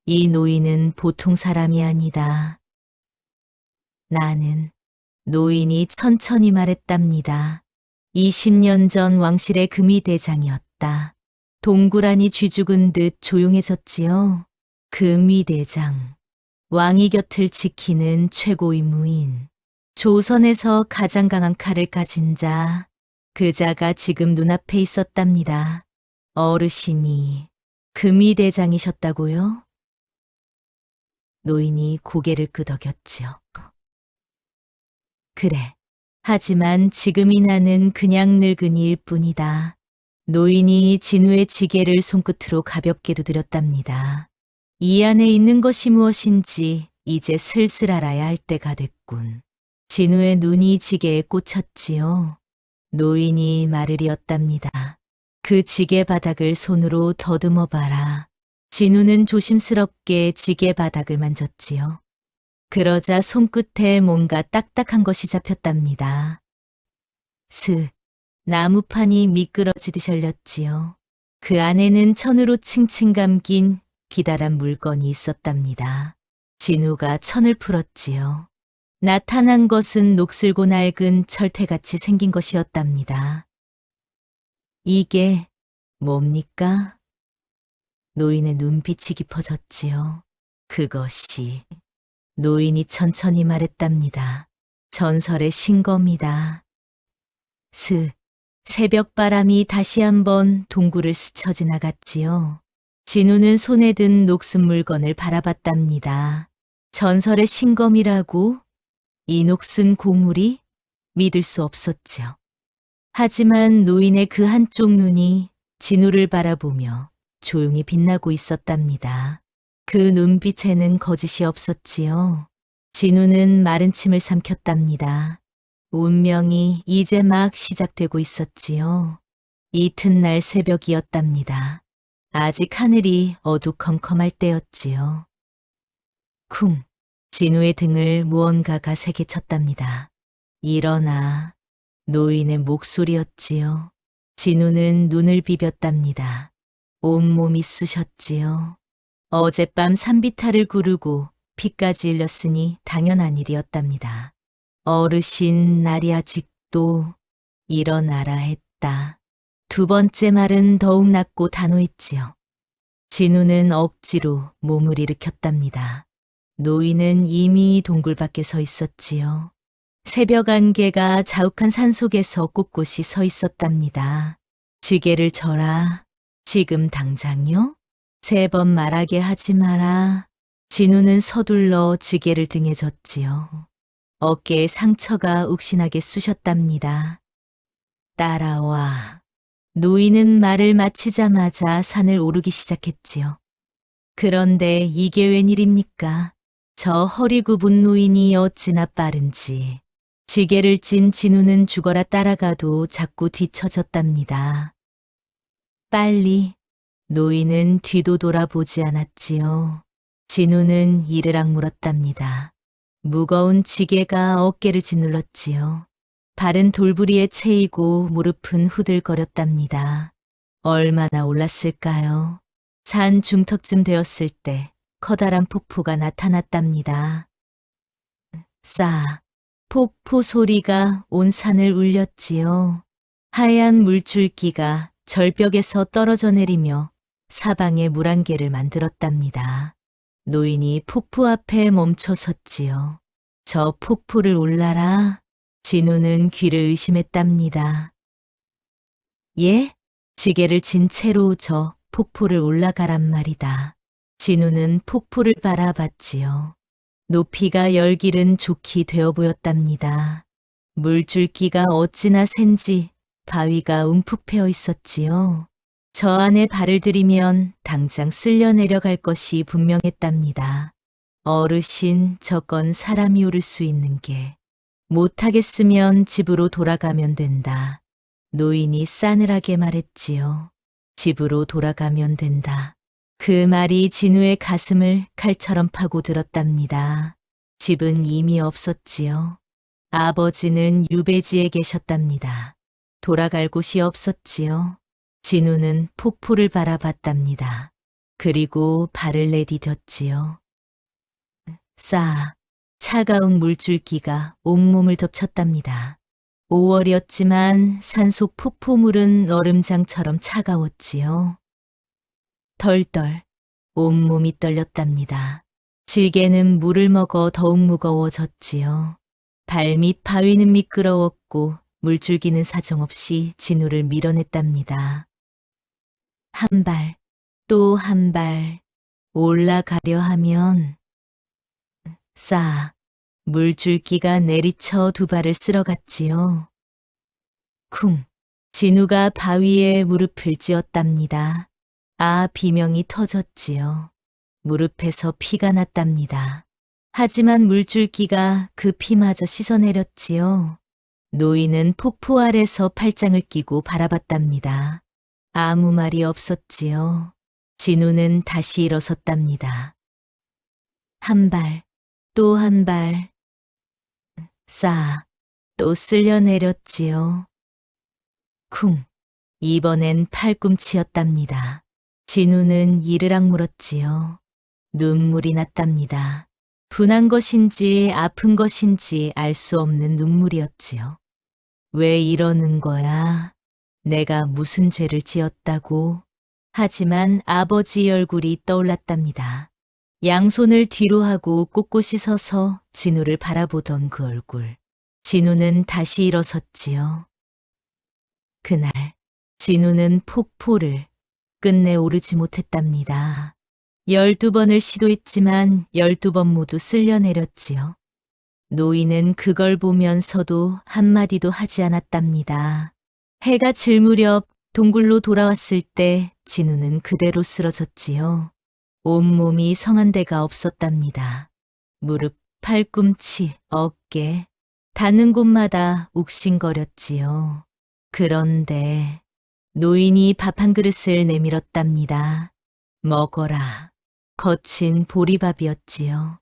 이 노인은 보통 사람이 아니다. 나는 노인이 천천히 말했답니다. 20년 전 왕실의 금의대장이었다. 동그라니 쥐 죽은 듯 조용해졌지요. 금의대장. 왕이 곁을 지키는 최고의 무인. 조선에서 가장 강한 칼을 가진 자. 그 자가 지금 눈앞에 있었답니다. 어르신이 금의대장이셨다고요? 노인이 고개를 끄덕였지요. 그래. 하지만 지금이 나는 그냥 늙은이일 뿐이다. 노인이 진우의 지게를 손끝으로 가볍게 두드렸답니다. 이 안에 있는 것이 무엇인지 이제 슬슬 알아야 할 때가 됐군. 진우의 눈이 지게에 꽂혔지요. 노인이 말을이었답니다. 그 지게 바닥을 손으로 더듬어 봐라. 진우는 조심스럽게 지게 바닥을 만졌지요. 그러자 손끝에 뭔가 딱딱한 것이 잡혔답니다. 나무판이 미끄러지듯 열렸지요. 그 안에는 천으로 칭칭 감긴 기다란 물건이 있었답니다. 진우가 천을 풀었지요. 나타난 것은 녹슬고 낡은 철퇴같이 생긴 것이었답니다. 이게 뭡니까? 노인의 눈빛이 깊어졌지요. 그것이 노인이 천천히 말했답니다. 전설의 신검이다. 새벽바람이 다시 한번 동굴을 스쳐 지나갔지요. 진우는 손에 든 녹슨 물건을 바라봤답니다. 전설의 신검이라고? 이 녹슨 고물이? 믿을 수 없었지요. 하지만 노인의 그 한쪽 눈이 진우를 바라보며 조용히 빛나고 있었답니다. 그 눈빛에는 거짓이 없었지요. 진우는 마른 침을 삼켰답니다. 운명이 이제 막 시작되고 있었지요. 이튿날 새벽이었답니다. 아직 하늘이 어두컴컴할 때였지요. 쿵! 진우의 등을 무언가가 세게 쳤답니다. 일어나. 노인의 목소리였지요. 진우는 눈을 비볐답니다. 온몸이 쑤셨지요. 어젯밤 산비탈을 구르고 피까지 흘렸으니 당연한 일이었답니다. 어르신 날이 아직도 일어나라 했다. 두 번째 말은 더욱 낮고 단호했지요. 진우는 억지로 몸을 일으켰답니다. 노인은 이미 동굴 밖에 서 있었지요. 새벽 안개가 자욱한 산속에서 꼿꼿이 서 있었답니다. 지게를 져라. 지금 당장요? 3번 말하게 하지 마라. 진우는 서둘러 지게를 등에 졌지요. 어깨에 상처가 욱신하게 쑤셨답니다. 따라와. 노인은 말을 마치자마자 산을 오르기 시작했지요. 그런데 이게 웬일입니까? 저 허리 굽은 노인이 어찌나 빠른지. 지게를 찐 진우는 죽어라 따라가도 자꾸 뒤처졌답니다. 빨리. 노인은 뒤도 돌아보지 않았지요. 진우는 이를 악물었답니다. 무거운 지게가 어깨를 짓눌렀지요. 발은 돌부리에 채이고 무릎은 후들거렸답니다. 얼마나 올랐을까요? 산 중턱쯤 되었을 때 커다란 폭포가 나타났답니다. 싸. 폭포 소리가 온 산을 울렸지요. 하얀 물줄기가 절벽에서 떨어져 내리며 사방에 물안개를 만들었답니다. 노인이 폭포 앞에 멈춰 섰지요. 저 폭포를 올라라. 진우는 귀를 의심했답니다. 예? 지게를 진 채로 저 폭포를 올라가란 말이다. 진우는 폭포를 바라봤지요. 높이가 열길은 좋게 되어 보였답니다. 물줄기가 어찌나 샌지 바위가 움푹 패어 있었지요. 저 안에 발을 들이면 당장 쓸려 내려갈 것이 분명했답니다. 어르신, 저건 사람이 오를 수 있는 게. 못하겠으면 집으로 돌아가면 된다. 노인이 싸늘하게 말했지요. 집으로 돌아가면 된다. 그 말이 진우의 가슴을 칼처럼 파고들었답니다. 집은 이미 없었지요. 아버지는 유배지에 계셨답니다. 돌아갈 곳이 없었지요. 진우는 폭포를 바라봤답니다. 그리고 발을 내디뎠지요. 싸. 차가운 물줄기가 온몸을 덮쳤답니다. 5월이었지만 산속 폭포물은 얼음장처럼 차가웠지요. 덜덜 온몸이 떨렸답니다. 지게는 물을 먹어 더욱 무거워졌지요. 발밑 바위는 미끄러웠고 물줄기는 사정없이 진우를 밀어냈답니다. 한 발, 또 한 발, 올라가려 하면 싸. 물줄기가 내리쳐 두 발을 쓸어갔지요. 쿵. 진우가 바위에 무릎을 찧었답니다. 아, 비명이 터졌지요. 무릎에서 피가 났답니다. 하지만 물줄기가 그 피마저 씻어내렸지요. 노인은 폭포 아래서 팔짱을 끼고 바라봤답니다. 아무 말이 없었지요. 진우는 다시 일어섰답니다. 한 발, 또 한 발, 싸, 또 쓸려 내렸지요. 쿵, 이번엔 팔꿈치였답니다. 진우는 이르락 물었지요. 눈물이 났답니다. 분한 것인지 아픈 것인지 알 수 없는 눈물이었지요. 왜 이러는 거야? 내가 무슨 죄를 지었다고? 하지만 아버지 얼굴이 떠올랐답니다. 양손을 뒤로 하고 꼿꼿이 서서 진우를 바라보던 그 얼굴. 진우는 다시 일어섰지요. 그날 진우는 폭포를 끝내 오르지 못했답니다. 12번을 시도했지만 12번 모두 쓸려 내렸지요. 노인은 그걸 보면서도 한마디도 하지 않았답니다. 해가 질 무렵 동굴로 돌아왔을 때 진우는 그대로 쓰러졌지요. 온몸이 성한 데가 없었답니다. 무릎, 팔꿈치, 어깨, 닿는 곳마다 욱신거렸지요. 그런데 노인이 밥 한 그릇을 내밀었답니다. 먹어라. 거친 보리밥이었지요.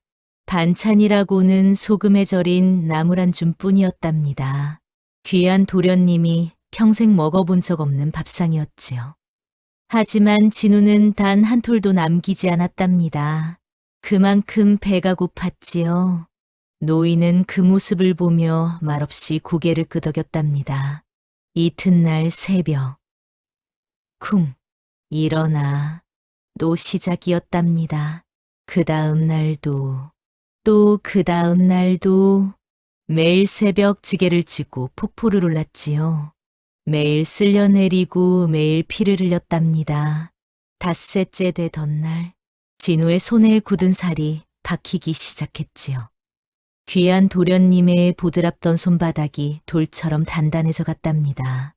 반찬이라고는 소금에 절인 나물 한 줌뿐이었답니다. 귀한 도련님이 평생 먹어본 적 없는 밥상이었지요. 하지만 진우는 단 한 톨도 남기지 않았답니다. 그만큼 배가 고팠지요. 노인은 그 모습을 보며 말없이 고개를 끄덕였답니다. 이튿날 새벽. 쿵, 일어나. 또 시작이었답니다. 그 다음 날도, 또 그 다음 날도 매일 새벽 지게를 지고 폭포를 올랐지요. 매일 쓸려 내리고 매일 피를 흘렸답니다. 닷새째 되던 날, 진우의 손에 굳은 살이 박히기 시작했지요. 귀한 도련님의 보드랍던 손바닥이 돌처럼 단단해져 갔답니다.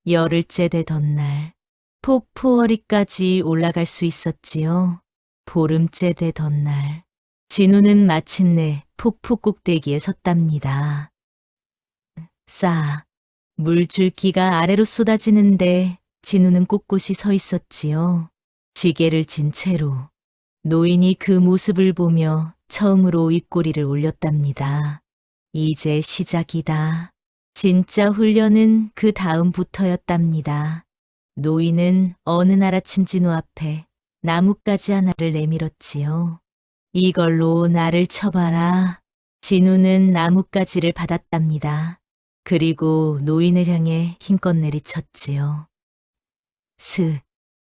열흘째 되던 날, 폭포 허리까지 올라갈 수 있었지요. 보름째 되던 날, 진우는 마침내 폭포 꼭대기에 섰답니다. 싸. 물줄기가 아래로 쏟아지는데 진우는 꼿꼿이 서 있었지요. 지게를 진 채로. 노인이 그 모습을 보며 처음으로 입꼬리를 올렸답니다. 이제 시작이다. 진짜 훈련은 그 다음부터였답니다. 노인은 어느 날 아침 진우 앞에 나뭇가지 하나를 내밀었지요. 이걸로 나를 쳐봐라. 진우는 나뭇가지를 받았답니다. 그리고 노인을 향해 힘껏 내리쳤지요.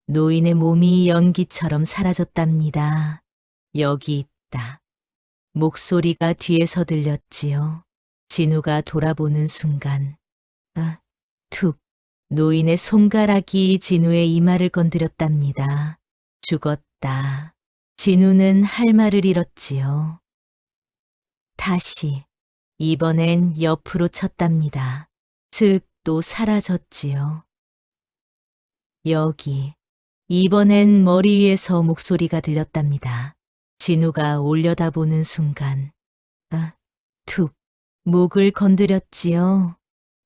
노인의 몸이 연기처럼 사라졌답니다. 여기 있다. 목소리가 뒤에서 들렸지요. 진우가 돌아보는 순간, 툭. 노인의 손가락이 진우의 이마를 건드렸답니다. 죽었다. 진우는 할 말을 잃었지요. 다시, 이번엔 옆으로 쳤답니다. 또 사라졌지요. 여기, 이번엔 머리 위에서 목소리가 들렸답니다. 진우가 올려다보는 순간, 툭, 목을 건드렸지요.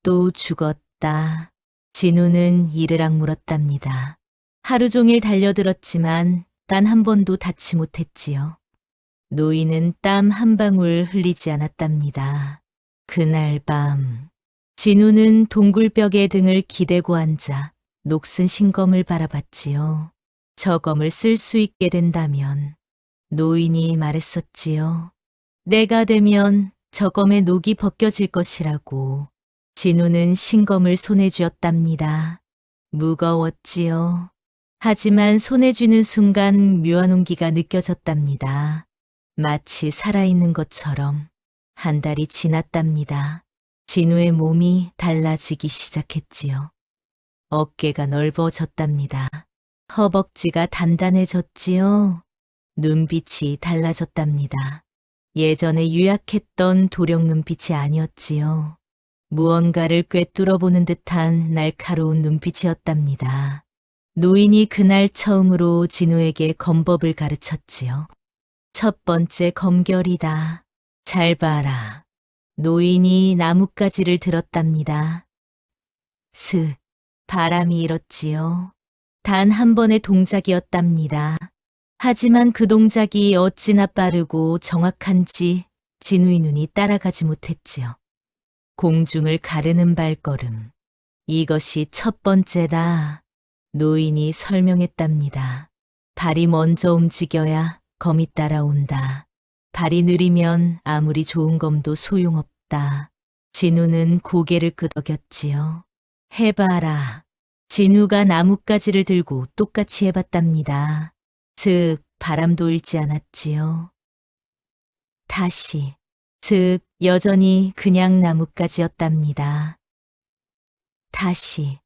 또 죽었다. 진우는 이를 악물었답니다. 하루 종일 달려들었지만 단 한 번도 닿지 못했지요. 노인은 땀 한 방울 흘리지 않았답니다. 그날 밤, 진우는 동굴벽에 등을 기대고 앉아 녹슨 신검을 바라봤지요. 저 검을 쓸 수 있게 된다면, 노인이 말했었지요. 내가 되면 저 검의 녹이 벗겨질 것이라고. 진우는 신검을 손에 쥐었답니다. 무거웠지요. 하지만 손에 쥐는 순간 묘한 온기가 느껴졌답니다. 마치 살아있는 것처럼. 한 달이 지났답니다. 진우의 몸이 달라지기 시작했지요. 어깨가 넓어졌답니다. 허벅지가 단단해졌지요. 눈빛이 달라졌답니다. 예전에 유약했던 도령 눈빛이 아니었지요. 무언가를 꿰뚫어 보는 듯한 날카로운 눈빛이었답니다. 노인이 그날 처음으로 진우에게 검법을 가르쳤지요. 첫 번째 검결이다. 잘 봐라. 노인이 나뭇가지를 들었답니다. 바람이 일었지요. 단 한 번의 동작이었답니다. 하지만 그 동작이 어찌나 빠르고 정확한지 진우의 눈이 따라가지 못했지요. 공중을 가르는 발걸음. 이것이 첫 번째다. 노인이 설명했답니다. 발이 먼저 움직여야 검이 따라온다. 발이 느리면 아무리 좋은 검도 소용없다. 진우는 고개를 끄덕였지요. 해봐라. 진우가 나뭇가지를 들고 똑같이 해봤답니다. 바람도 일지 않았지요. 다시, 여전히 그냥 나뭇가지였답니다. 다시,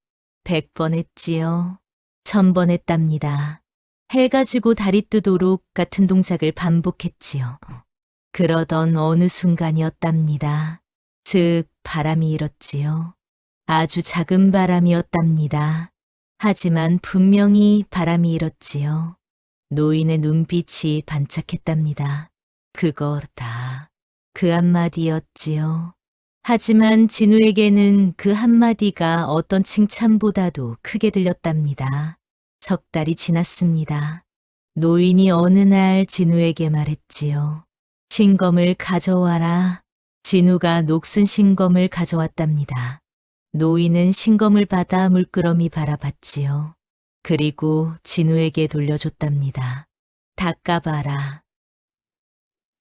100번 했지요. 1000번 했답니다. 해가 지고 달이 뜨도록 같은 동작을 반복했지요. 그러던 어느 순간이었답니다. 바람이 일었지요. 아주 작은 바람이었답니다. 하지만 분명히 바람이 일었지요. 노인의 눈빛이 반짝했답니다. 그거다. 그 한마디였지요. 하지만 진우에게는 그 한마디가 어떤 칭찬보다도 크게 들렸답니다. 석 달이 지났습니다. 노인이 어느 날 진우에게 말했지요. 신검을 가져와라. 진우가 녹슨 신검을 가져왔답니다. 노인은 신검을 받아 물끄러미 바라봤지요. 그리고 진우에게 돌려줬답니다. 닦아봐라.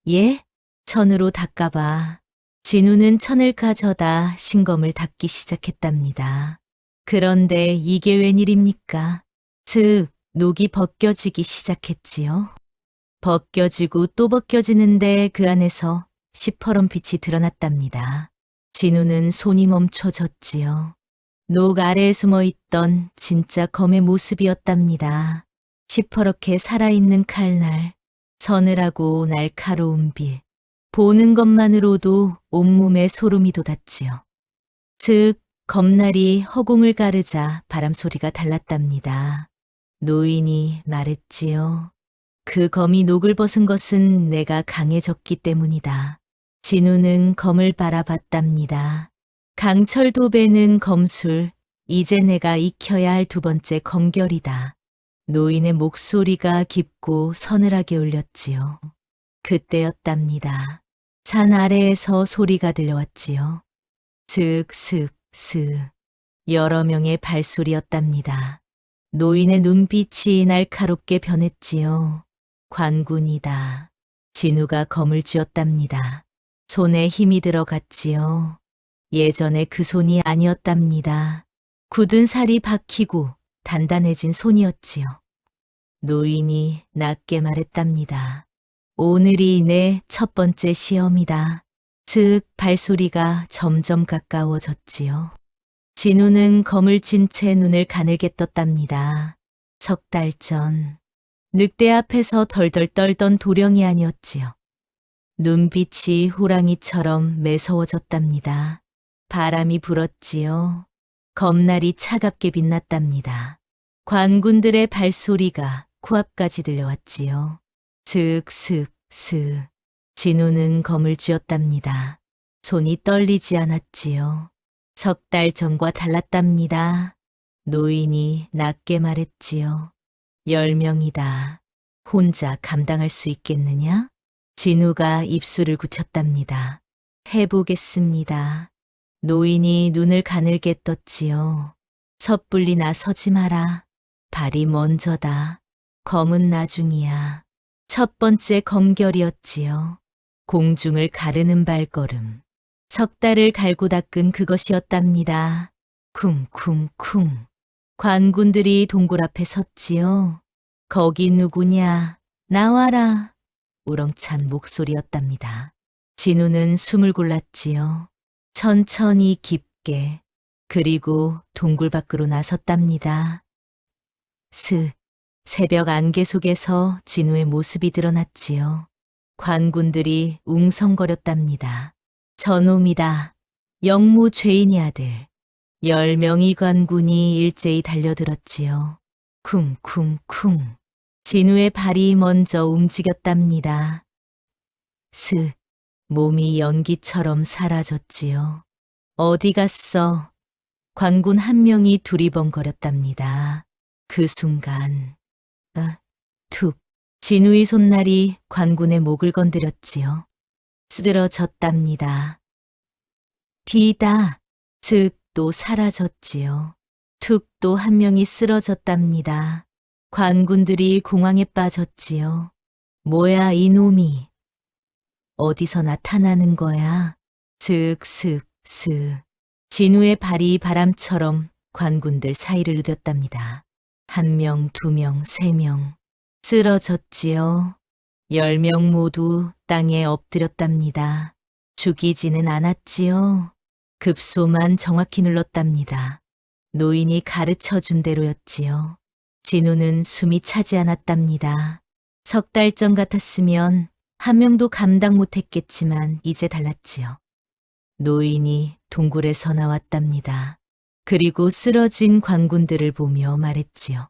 예? 천으로 닦아봐. 진우는 천을 가져다 신검을 닦기 시작했답니다. 그런데 이게 웬일입니까? 녹이 벗겨지기 시작했지요. 벗겨지고 또 벗겨지는데 그 안에서 시퍼런 빛이 드러났답니다. 진우는 손이 멈춰졌지요. 녹 아래에 숨어있던 진짜 검의 모습이었답니다. 시퍼렇게 살아있는 칼날, 서늘하고 날카로운 빛. 보는 것만으로도 온몸에 소름이 돋았지요. 검날이 허공을 가르자 바람소리가 달랐답니다. 노인이 말했지요. 그 검이 녹을 벗은 것은 내가 강해졌기 때문이다. 진우는 검을 바라봤답니다. 강철 도배는 검술, 이제 내가 익혀야 할 두 번째 검결이다. 노인의 목소리가 깊고 서늘하게 울렸지요. 그때였답니다. 산 아래에서 소리가 들려왔지요. 슥슥슥. 여러 명의 발소리였답니다. 노인의 눈빛이 날카롭게 변했지요. 관군이다. 진우가 검을 쥐었답니다. 손에 힘이 들어갔지요. 예전에 그 손이 아니었답니다. 굳은 살이 박히고 단단해진 손이었지요. 노인이 낮게 말했답니다. 오늘이 내 첫 번째 시험이다. 슥 발소리가 점점 가까워졌지요. 진우는 검을 쥔 채 눈을 가늘게 떴답니다. 석 달 전, 늑대 앞에서 덜덜 떨던 도령이 아니었지요. 눈빛이 호랑이처럼 매서워졌답니다. 바람이 불었지요. 검날이 차갑게 빛났답니다. 관군들의 발소리가 코앞까지 들려왔지요. 슥슥슥. 진우는 검을 쥐었답니다. 손이 떨리지 않았지요. 석 달 전과 달랐답니다. 노인이 낮게 말했지요. 10명이다. 혼자 감당할 수 있겠느냐? 진우가 입술을 굳혔답니다. 해보겠습니다. 노인이 눈을 가늘게 떴지요. 섣불리 나서지 마라. 발이 먼저다. 검은 나중이야. 첫 번째 검결이었지요. 공중을 가르는 발걸음. 석 달을 갈고 닦은 그것이었답니다. 쿵쿵쿵. 관군들이 동굴 앞에 섰지요. 거기 누구냐? 나와라. 우렁찬 목소리였답니다. 진우는 숨을 골랐지요. 천천히 깊게. 그리고 동굴 밖으로 나섰답니다. 새벽 안개 속에서 진우의 모습이 드러났지요. 관군들이 웅성거렸답니다. 저놈이다. 영무 죄인의 아들. 10명의 관군이 일제히 달려들었지요. 쿵쿵쿵. 진우의 발이 먼저 움직였답니다. 몸이 연기처럼 사라졌지요. 어디 갔어? 관군 한 명이 두리번거렸답니다. 그 순간, 툭. 진우의 손날이 관군의 목을 건드렸지요. 쓰러졌답니다. 비다. 또 사라졌지요. 툭 또 한 명이 쓰러졌답니다. 관군들이 공황에 빠졌지요. 뭐야 이놈이. 어디서 나타나는 거야? 슥슥슥. 진우의 발이 바람처럼 관군들 사이를 누볐답니다. 1명, 2명, 3명. 쓰러졌지요. 10명 모두 땅에 엎드렸답니다. 죽이지는 않았지요. 급소만 정확히 눌렀답니다. 노인이 가르쳐준 대로였지요. 진우는 숨이 차지 않았답니다. 석 달 전 같았으면 1명도 감당 못했겠지만 이제 달랐지요. 노인이 동굴에서 나왔답니다. 그리고 쓰러진 관군들을 보며 말했지요.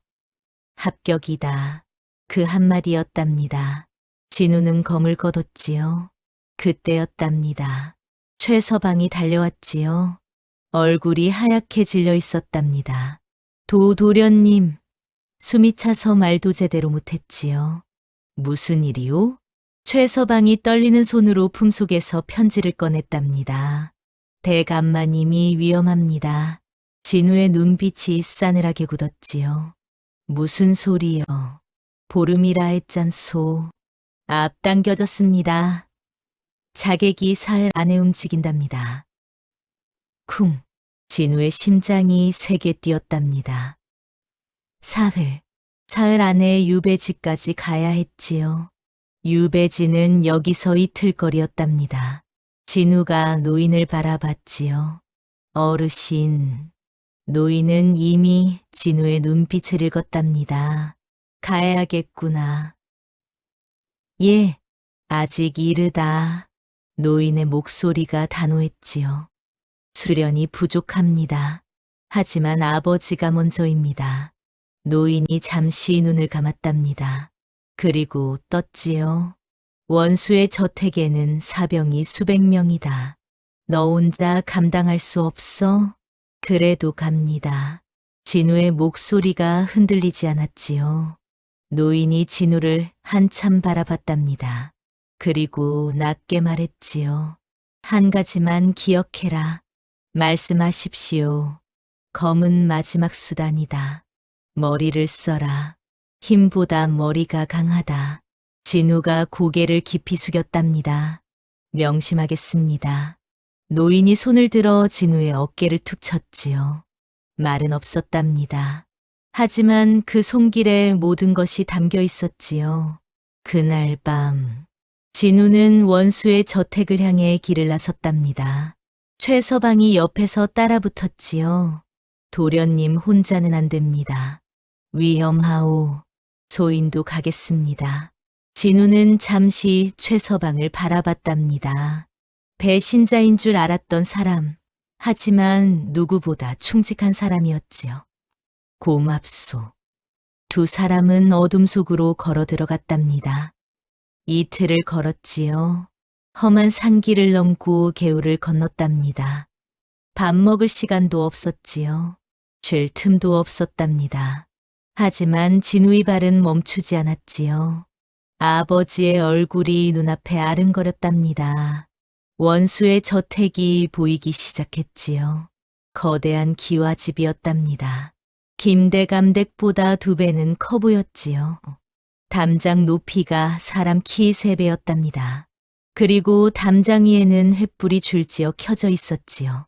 합격이다. 그 한마디였답니다. 진우는 검을 걷었지요. 그때였답니다. 최서방이 달려왔지요. 얼굴이 하얗게 질려 있었답니다. 도련님, 숨이 차서 말도 제대로 못했지요. 무슨 일이요? 최서방이 떨리는 손으로 품속에서 편지를 꺼냈답니다. 대감마님이 위험합니다. 진우의 눈빛이 싸늘하게 굳었지요. 무슨 소리요? 보름이라 했잖소. 앞당겨졌습니다. 자객이 사흘 안에 움직인답니다. 쿵. 진우의 심장이 세게 뛰었답니다. 사흘 안에 유배지까지 가야 했지요. 유배지는 여기서 이틀거리였답니다. 진우가 노인을 바라봤지요. 어르신. 노인은 이미 진우의 눈빛을 읽었답니다. 가야겠구나. 예, 아직 이르다. 노인의 목소리가 단호했지요. 수련이 부족합니다. 하지만 아버지가 먼저입니다. 노인이 잠시 눈을 감았답니다. 그리고 떴지요. 원수의 저택에는 사병이 수백 명이다. 너 혼자 감당할 수 없어? 그래도 갑니다. 진우의 목소리가 흔들리지 않았지요. 노인이 진우를 한참 바라봤답니다. 그리고 낮게 말했지요. 한 가지만 기억해라. 말씀하십시오. 검은 마지막 수단이다. 머리를 써라. 힘보다 머리가 강하다. 진우가 고개를 깊이 숙였답니다. 명심하겠습니다. 노인이 손을 들어 진우의 어깨를 툭 쳤지요. 말은 없었답니다. 하지만 그 손길에 모든 것이 담겨 있었지요. 그날 밤, 진우는 원수의 저택을 향해 길을 나섰답니다. 최서방이 옆에서 따라붙었지요. 도련님 혼자는 안 됩니다. 위험하오. 소인도 가겠습니다. 진우는 잠시 최서방을 바라봤답니다. 배신자인 줄 알았던 사람, 하지만 누구보다 충직한 사람이었지요. 고맙소. 두 사람은 어둠 속으로 걸어 들어갔답니다. 이틀을 걸었지요. 험한 산길을 넘고 개울을 건넜답니다. 밥 먹을 시간도 없었지요. 쉴 틈도 없었답니다. 하지만 진우의 발은 멈추지 않았지요. 아버지의 얼굴이 눈앞에 아른거렸답니다. 원수의 저택이 보이기 시작했지요. 거대한 기와집이었답니다. 김대감댁보다 2배는 커 보였지요. 담장 높이가 사람 키 3배였답니다. 그리고 담장 위에는 횃불이 줄지어 켜져 있었지요.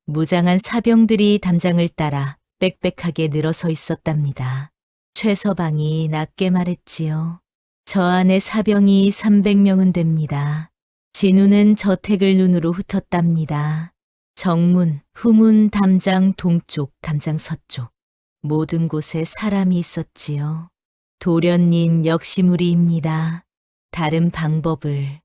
무장한 사병들이 담장을 따라 빽빽하게 늘어서 있었답니다. 최서방이 낮게 말했지요. 저 안에 사병이 300명은 됩니다. 진우는 저택을 눈으로 훑었답니다. 정문, 후문, 담장 동쪽, 담장 서쪽. 모든 곳에 사람이 있었지요. 도련님 역시 무리입니다. 다른 방법을.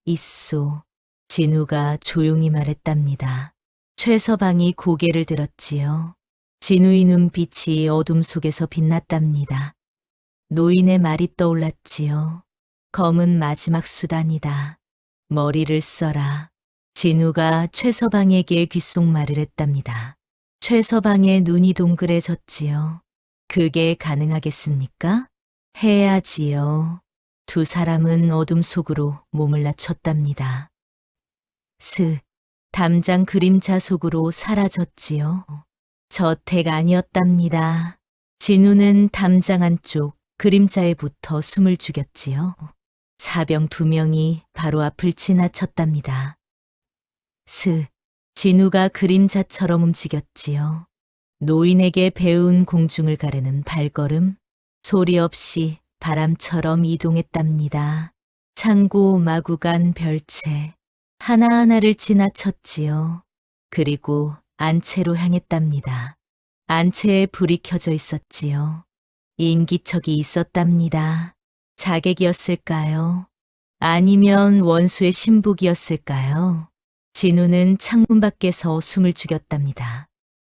있소. 진우가 조용히 말했답니다. 최서방이 고개를 들었지요. 진우의 눈빛이 어둠 속에서 빛났답니다. 노인의 말이 떠올랐지요. 검은 마지막 수단이다. 머리를 써라. 진우가 최서방에게 귓속말을 했답니다. 최서방의 눈이 동그래졌지요. 그게 가능하겠습니까? 해야지요. 두 사람은 어둠 속으로 몸을 낮췄답니다. 담장 그림자 속으로 사라졌지요. 저택 아니었답니다. 진우는 담장 안쪽 그림자에 붙어 숨을 죽였지요. 사병 2명이 바로 앞을 지나쳤답니다. 진우가 그림자처럼 움직였지요. 노인에게 배운 공중을 가르는 발걸음, 소리 없이 바람처럼 이동했답니다. 창고 마구간 별채, 하나하나를 지나쳤지요. 그리고 안채로 향했답니다. 안채에 불이 켜져 있었지요. 인기척이 있었답니다. 자객이었을까요? 아니면 원수의 신복이었을까요? 진우는 창문 밖에서 숨을 죽였답니다.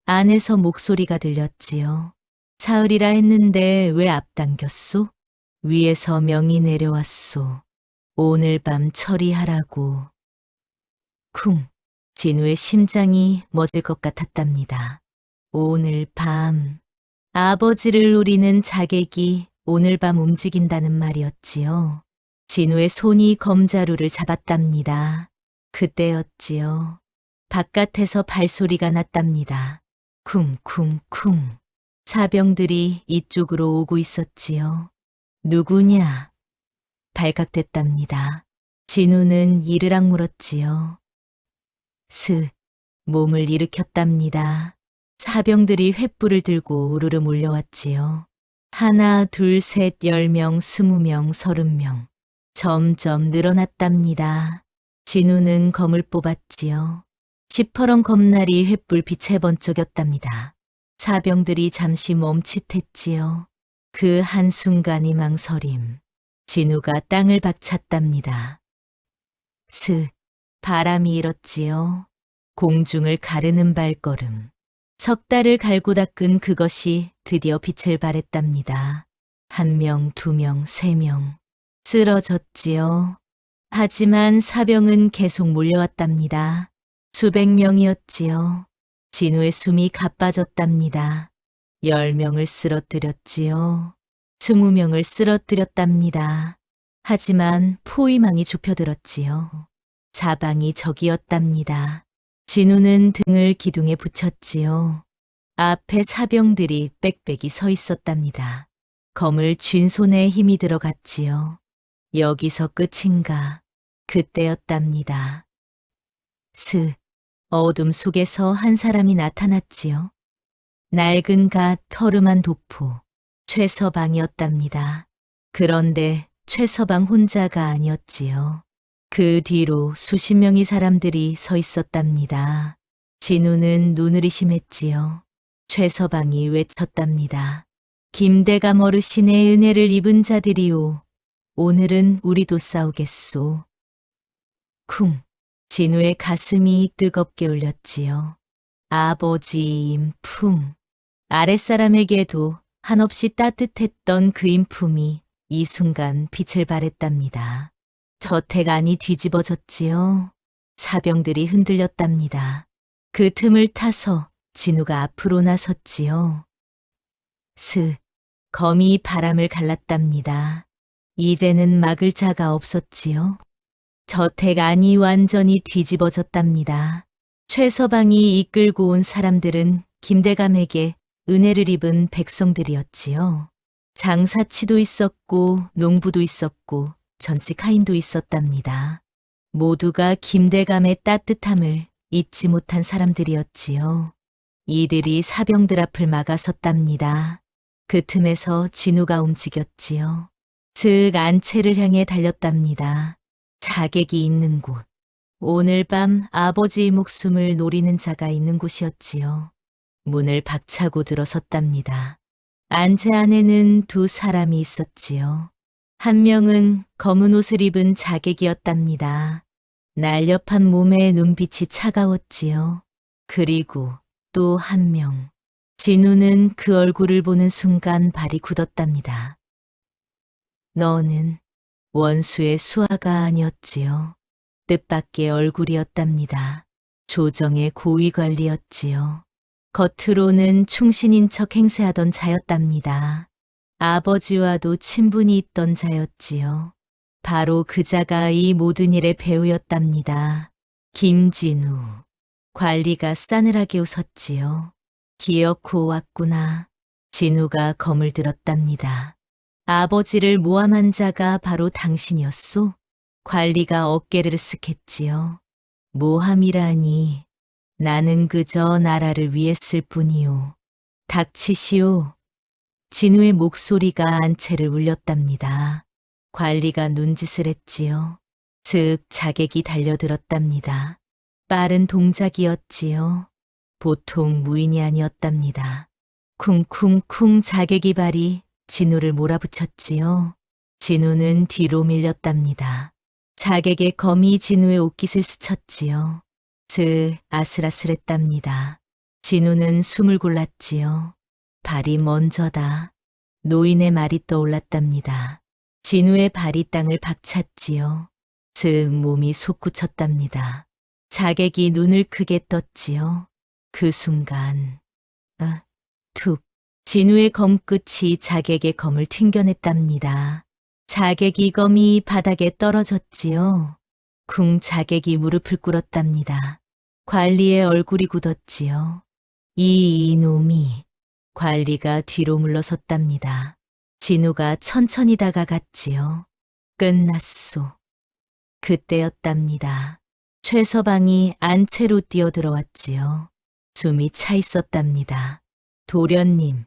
안에서 목소리가 들렸지요. 사흘이라 했는데 왜 앞당겼소? 위에서 명이 내려왔소. 오늘 밤 처리하라고. 쿵. 진우의 심장이 멎을 것 같았답니다. 오늘 밤. 아버지를 노리는 자객이 오늘 밤 움직인다는 말이었지요. 진우의 손이 검자루를 잡았답니다. 그때였지요. 바깥에서 발소리가 났답니다. 쿵쿵쿵. 사병들이 이쪽으로 오고 있었지요. 누구냐? 발각됐답니다. 진우는 이르락 물었지요. 몸을 일으켰답니다. 사병들이 횃불을 들고 우르르 몰려왔지요. 하나, 둘, 셋, 10명, 20명, 30명. 점점 늘어났답니다. 진우는 검을 뽑았지요. 시퍼런 검날이 횃불 빛에 번쩍였답니다. 사병들이 잠시 멈칫했지요. 그 한순간이 망설임. 진우가 땅을 박찼답니다. 바람이 일었지요. 공중을 가르는 발걸음. 석 달을 갈고 닦은 그것이 드디어 빛을 발했답니다. 1명, 2명, 3명. 쓰러졌지요. 하지만 사병은 계속 몰려왔답니다. 수백 명이었지요. 진우의 숨이 가빠졌답니다. 10명을 쓰러뜨렸지요. 20명을 쓰러뜨렸답니다. 하지만 포위망이 좁혀들었지요. 사방이 적이었답니다. 진우는 등을 기둥에 붙였지요. 앞에 사병들이 빽빽이 서 있었답니다. 검을 쥔 손에 힘이 들어갔지요. 여기서 끝인가. 그때였답니다. 어둠 속에서 한 사람이 나타났지요. 낡은 갓 허름한 도포, 최서방이었답니다. 그런데 최서방 혼자가 아니었지요. 그 뒤로 수십 명의 사람들이 서 있었답니다. 진우는 눈을 의심했지요. 최서방이 외쳤답니다. 김대감 어르신의 은혜를 입은 자들이오. 오늘은 우리도 싸우겠소. 쿵. 진우의 가슴이 뜨겁게 울렸지요. 아버지 인품. 아랫사람에게도 한없이 따뜻했던 그 인품이 이 순간 빛을 발했답니다. 저택안이 뒤집어졌지요. 사병들이 흔들렸답니다. 그 틈을 타서 진우가 앞으로 나섰지요. 검이 바람을 갈랐답니다. 이제는 막을 자가 없었지요. 저택안이 완전히 뒤집어졌답니다. 최서방이 이끌고 온 사람들은 김대감에게 은혜를 입은 백성들이었지요. 장사치도 있었고 농부도 있었고 전직하인도 있었답니다. 모두가 김대감의 따뜻함을 잊지 못한 사람들이었지요. 이들이 사병들 앞을 막아섰답니다. 그 틈에서 진우가 움직였지요. 즉 안채를 향해 달렸답니다. 자객이 있는 곳. 오늘 밤 아버지의 목숨을 노리는 자가 있는 곳이었지요. 문을 박차고 들어섰답니다. 안채 안에는 두 사람이 있었지요. 한 명은 검은 옷을 입은 자객이었답니다. 날렵한 몸에 눈빛이 차가웠지요. 그리고 또 한 명. 진우는 그 얼굴을 보는 순간 발이 굳었답니다. 너는 원수의 수하가 아니었지요. 뜻밖의 얼굴이었답니다. 조정의 고위 관리였지요. 겉으로는 충신인 척 행세하던 자였답니다. 아버지와도 친분이 있던 자였지요. 바로 그 자가 이 모든 일의 배우였답니다. 김진우. 관리가 싸늘하게 웃었지요. 기어코 왔구나. 진우가 검을 들었답니다. 아버지를 모함한 자가 바로 당신이었소? 관리가 어깨를 쓱했지요. 모함이라니. 나는 그저 나라를 위했을 뿐이오. 닥치시오. 진우의 목소리가 안채를 울렸답니다. 관리가 눈짓을 했지요. 즉 자객이 달려들었답니다. 빠른 동작이었지요. 보통 무인이 아니었답니다. 쿵쿵쿵 자객이 발이 진우를 몰아붙였지요. 진우는 뒤로 밀렸답니다. 자객의 검이 진우의 옷깃을 스쳤지요. 즉 아슬아슬했답니다. 진우는 숨을 골랐지요. 발이 먼저다. 노인의 말이 떠올랐답니다. 진우의 발이 땅을 박찼지요. 즉 몸이 솟구쳤답니다. 자객이 눈을 크게 떴지요. 그 순간 툭. 진우의 검끝이 자객의 검을 튕겨냈답니다. 자객이 검이 바닥에 떨어졌지요. 쿵 자객이 무릎을 꿇었답니다. 관리의 얼굴이 굳었지요. 이놈이. 관리가 뒤로 물러섰답니다. 진우가 천천히 다가갔지요. 끝났소. 그때였답니다. 최서방이 안채로 뛰어들어왔지요. 숨이 차 있었답니다. 도련님,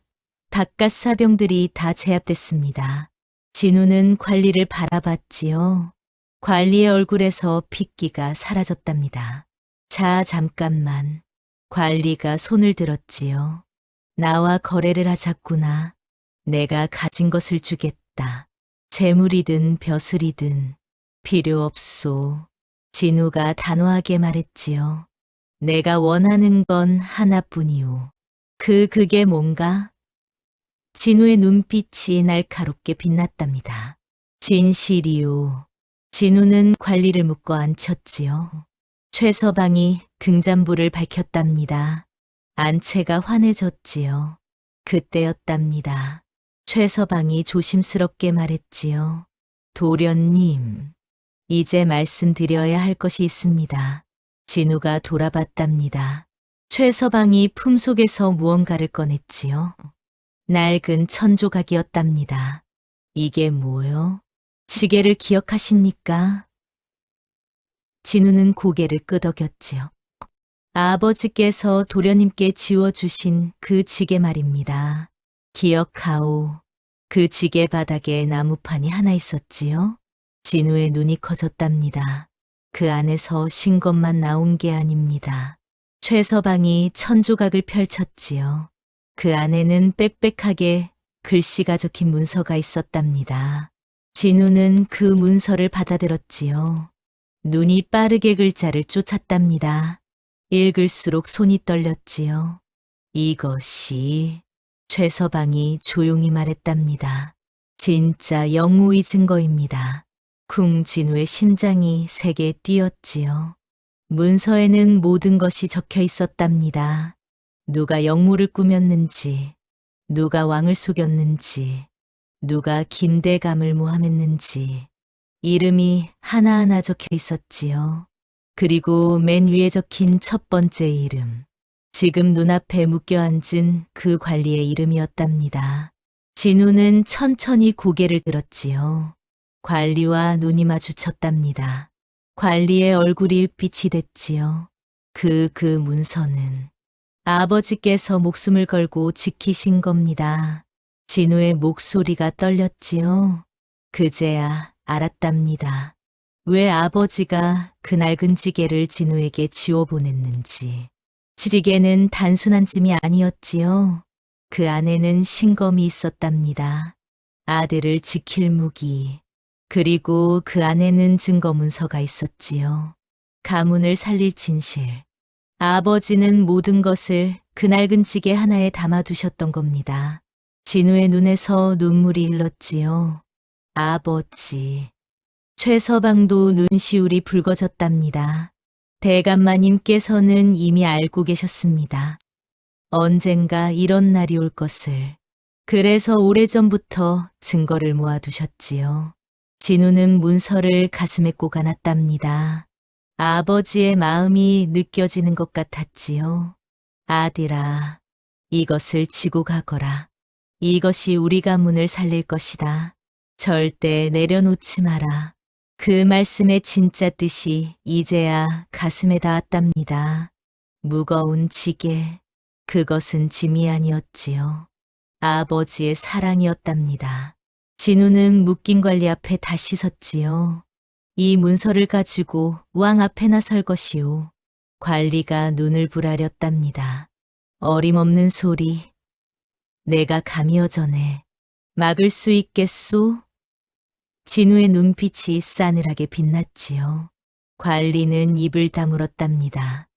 바깥 사병들이 다 제압됐습니다. 진우는 관리를 바라봤지요. 관리의 얼굴에서 핏기가 사라졌답니다. 자, 잠깐만. 관리가 손을 들었지요. 나와 거래를 하자꾸나. 내가 가진 것을 주겠다. 재물이든 벼슬이든 필요 없소. 진우가 단호하게 말했지요. 내가 원하는 건 하나뿐이오. 그게 뭔가? 진우의 눈빛이 날카롭게 빛났답니다. 진실이오. 진우는 관리를 묶어 앉혔지요. 최서방이 등잔불을 밝혔답니다. 안채가 환해졌지요. 그때였답니다. 최서방이 조심스럽게 말했지요. 도련님, 이제 말씀드려야 할 것이 있습니다. 진우가 돌아봤답니다. 최서방이 품속에서 무언가를 꺼냈지요. 낡은 천조각이었답니다. 이게 뭐요? 지게를 기억하십니까? 진우는 고개를 끄덕였지요. 아버지께서 도련님께 지워주신 그 지게 말입니다. 기억하오. 그 지게 바닥에 나무판이 하나 있었지요. 진우의 눈이 커졌답니다. 그 안에서 신것만 나온 게 아닙니다. 최서방이 천조각을 펼쳤지요. 그 안에는 빽빽하게 글씨가 적힌 문서가 있었답니다. 진우는 그 문서를 받아들었지요. 눈이 빠르게 글자를 쫓았답니다. 읽을수록 손이 떨렸지요. 이것이 최서방이 조용히 말했답니다. 진짜 영무의 증거입니다. 쿵 진우의 심장이 세게 뛰었지요. 문서에는 모든 것이 적혀 있었답니다. 누가 영무를 꾸몄는지, 누가 왕을 속였는지, 누가 김대감을 모함했는지, 이름이 하나하나 적혀 있었지요. 그리고 맨 위에 적힌 첫 번째 이름, 지금 눈앞에 묶여앉은 그 관리의 이름이었답니다. 진우는 천천히 고개를 들었지요. 관리와 눈이 마주쳤답니다. 관리의 얼굴이 빛이 됐지요. 그 문서는 아버지께서 목숨을 걸고 지키신 겁니다. 진우의 목소리가 떨렸지요. 그제야 알았답니다. 왜 아버지가 그 낡은 지게를 진우에게 지워보냈는지. 지게는 단순한 짐이 아니었지요. 그 안에는 신검이 있었답니다. 아들을 지킬 무기. 그리고 그 안에는 증거 문서가 있었지요. 가문을 살릴 진실. 아버지는 모든 것을 그 낡은 지게 하나에 담아두셨던 겁니다. 진우의 눈에서 눈물이 흘렀지요. 아버지. 최서방도 눈시울이 붉어졌답니다. 대감마님께서는 이미 알고 계셨습니다. 언젠가 이런 날이 올 것을. 그래서 오래전부터 증거를 모아두셨지요. 진우는 문서를 가슴에 꽂아놨답니다. 아버지의 마음이 느껴지는 것 같았지요. 아들아, 이것을 지고 가거라. 이것이 우리 가문을 살릴 것이다. 절대 내려놓지 마라. 그 말씀의 진짜 뜻이 이제야 가슴에 닿았답니다. 무거운 지게, 그것은 짐이 아니었지요. 아버지의 사랑이었답니다. 진우는 묶인 관리 앞에 다시 섰지요. 이 문서를 가지고 왕 앞에 나설 것이오. 관리가 눈을 부라렸답니다. 어림없는 소리. 내가 감히어 전해 막을 수 있겠소? 진우의 눈빛이 싸늘하게 빛났지요. 관리는 입을 다물었답니다.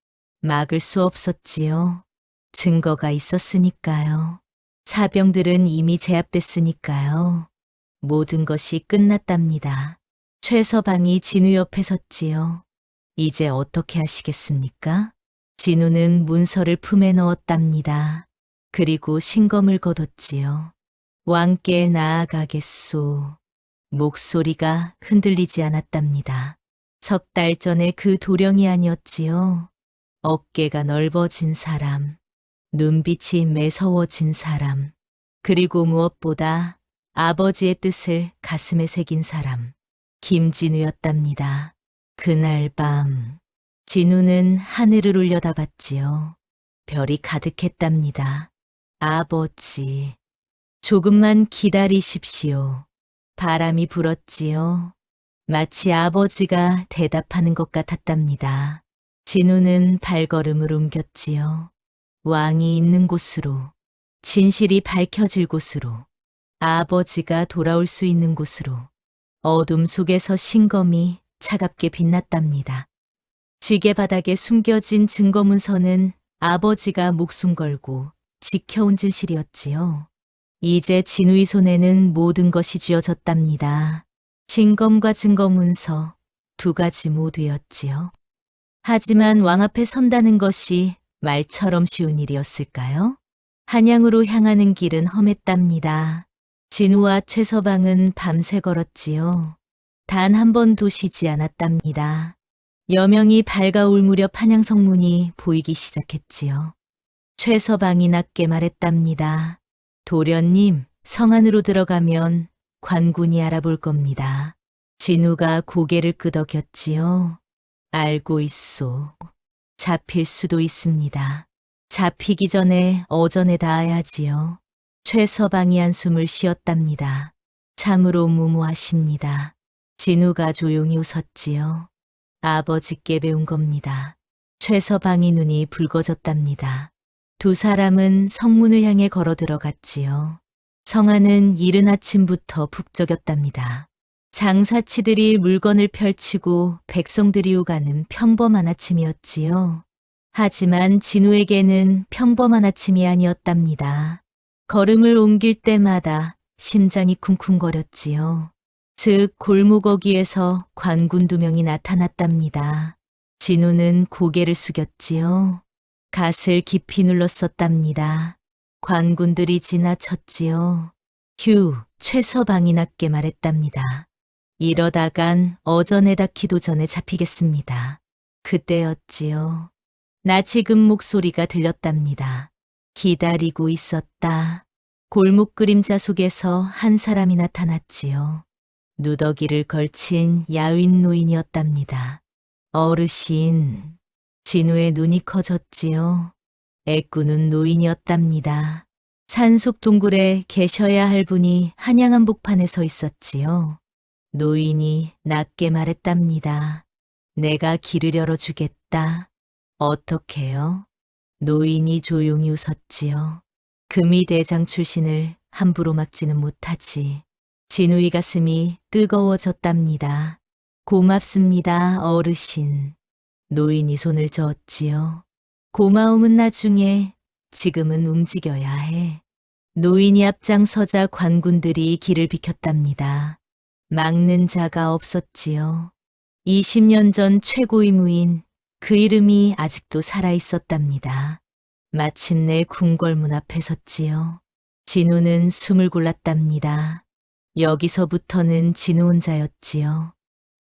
막을 수 없었지요. 증거가 있었으니까요. 사병들은 이미 제압됐으니까요. 모든 것이 끝났답니다. 최서방이 진우 옆에 섰지요. 이제 어떻게 하시겠습니까? 진우는 문서를 품에 넣었답니다. 그리고 신검을 거뒀지요. 왕께 나아가겠소. 목소리가 흔들리지 않았답니다. 석 달 전에 그 도령이 아니었지요. 어깨가 넓어진 사람, 눈빛이 매서워진 사람, 그리고 무엇보다 아버지의 뜻을 가슴에 새긴 사람, 김진우였답니다. 그날 밤, 진우는 하늘을 올려다봤지요. 별이 가득했답니다. 아버지, 조금만 기다리십시오. 바람이 불었지요. 마치 아버지가 대답하는 것 같았답니다. 진우는 발걸음을 옮겼지요. 왕이 있는 곳으로, 진실이 밝혀질 곳으로, 아버지가 돌아올 수 있는 곳으로. 어둠 속에서 신검이 차갑게 빛났답니다. 지게 바닥에 숨겨진 증거문서는 아버지가 목숨 걸고 지켜온 진실이었지요. 이제 진우의 손에는 모든 것이 쥐어졌답니다. 신검과 증거문서 두 가지 모두였지요. 하지만 왕 앞에 선다는 것이 말처럼 쉬운 일이었을까요? 한양으로 향하는 길은 험했답니다. 진우와 최서방은 밤새 걸었지요. 단 한 번도 쉬지 않았답니다. 여명이 밝아올 무렵 한양성문이 보이기 시작했지요. 최서방이 낮게 말했답니다. 도련님, 성 안으로 들어가면 관군이 알아볼 겁니다. 진우가 고개를 끄덕였지요. 알고 있소. 잡힐 수도 있습니다. 잡히기 전에 어전에 닿아야지요. 최서방이 한숨을 쉬었답니다. 참으로 무모하십니다. 진우가 조용히 웃었지요. 아버지께 배운 겁니다. 최서방이 눈이 붉어졌답니다. 두 사람은 성문을 향해 걸어 들어갔지요. 성 안은 이른 아침부터 북적였답니다. 장사치들이 물건을 펼치고 백성들이 오가는 평범한 아침이었지요. 하지만 진우에게는 평범한 아침이 아니었답니다. 걸음을 옮길 때마다 심장이 쿵쿵거렸지요. 즉 골목 어귀에서 관군 2명이 나타났답니다. 진우는 고개를 숙였지요. 갓을 깊이 눌렀었답니다. 관군들이 지나쳤지요. 휴, 최서방이 낮게 말했답니다. 이러다간 어전에 닿기도 전에 잡히겠습니다. 그때였지요. 나 지금 목소리가 들렸답니다. 기다리고 있었다. 골목 그림자 속에서 한 사람이 나타났지요. 누더기를 걸친 야윈 노인이었답니다. 어르신, 진우의 눈이 커졌지요. 애꾸는 노인이었답니다. 산속 동굴에 계셔야 할 분이 한양 한복판에 서 있었지요. 노인이 낮게 말했답니다. 내가 길을 열어주겠다. 어떻게요? 노인이 조용히 웃었지요. 금이 대장 출신을 함부로 막지는 못하지. 진우의 가슴이 뜨거워졌답니다. 고맙습니다, 어르신. 노인이 손을 저었지요. 고마움은 나중에, 지금은 움직여야 해. 노인이 앞장서자 관군들이 길을 비켰답니다. 막는 자가 없었지요. 20년 전 최고의 무인, 그 이름이 아직도 살아있었답니다. 마침내 궁궐문 앞에 섰지요. 진우는 숨을 골랐답니다. 여기서부터는 진우 혼자였지요.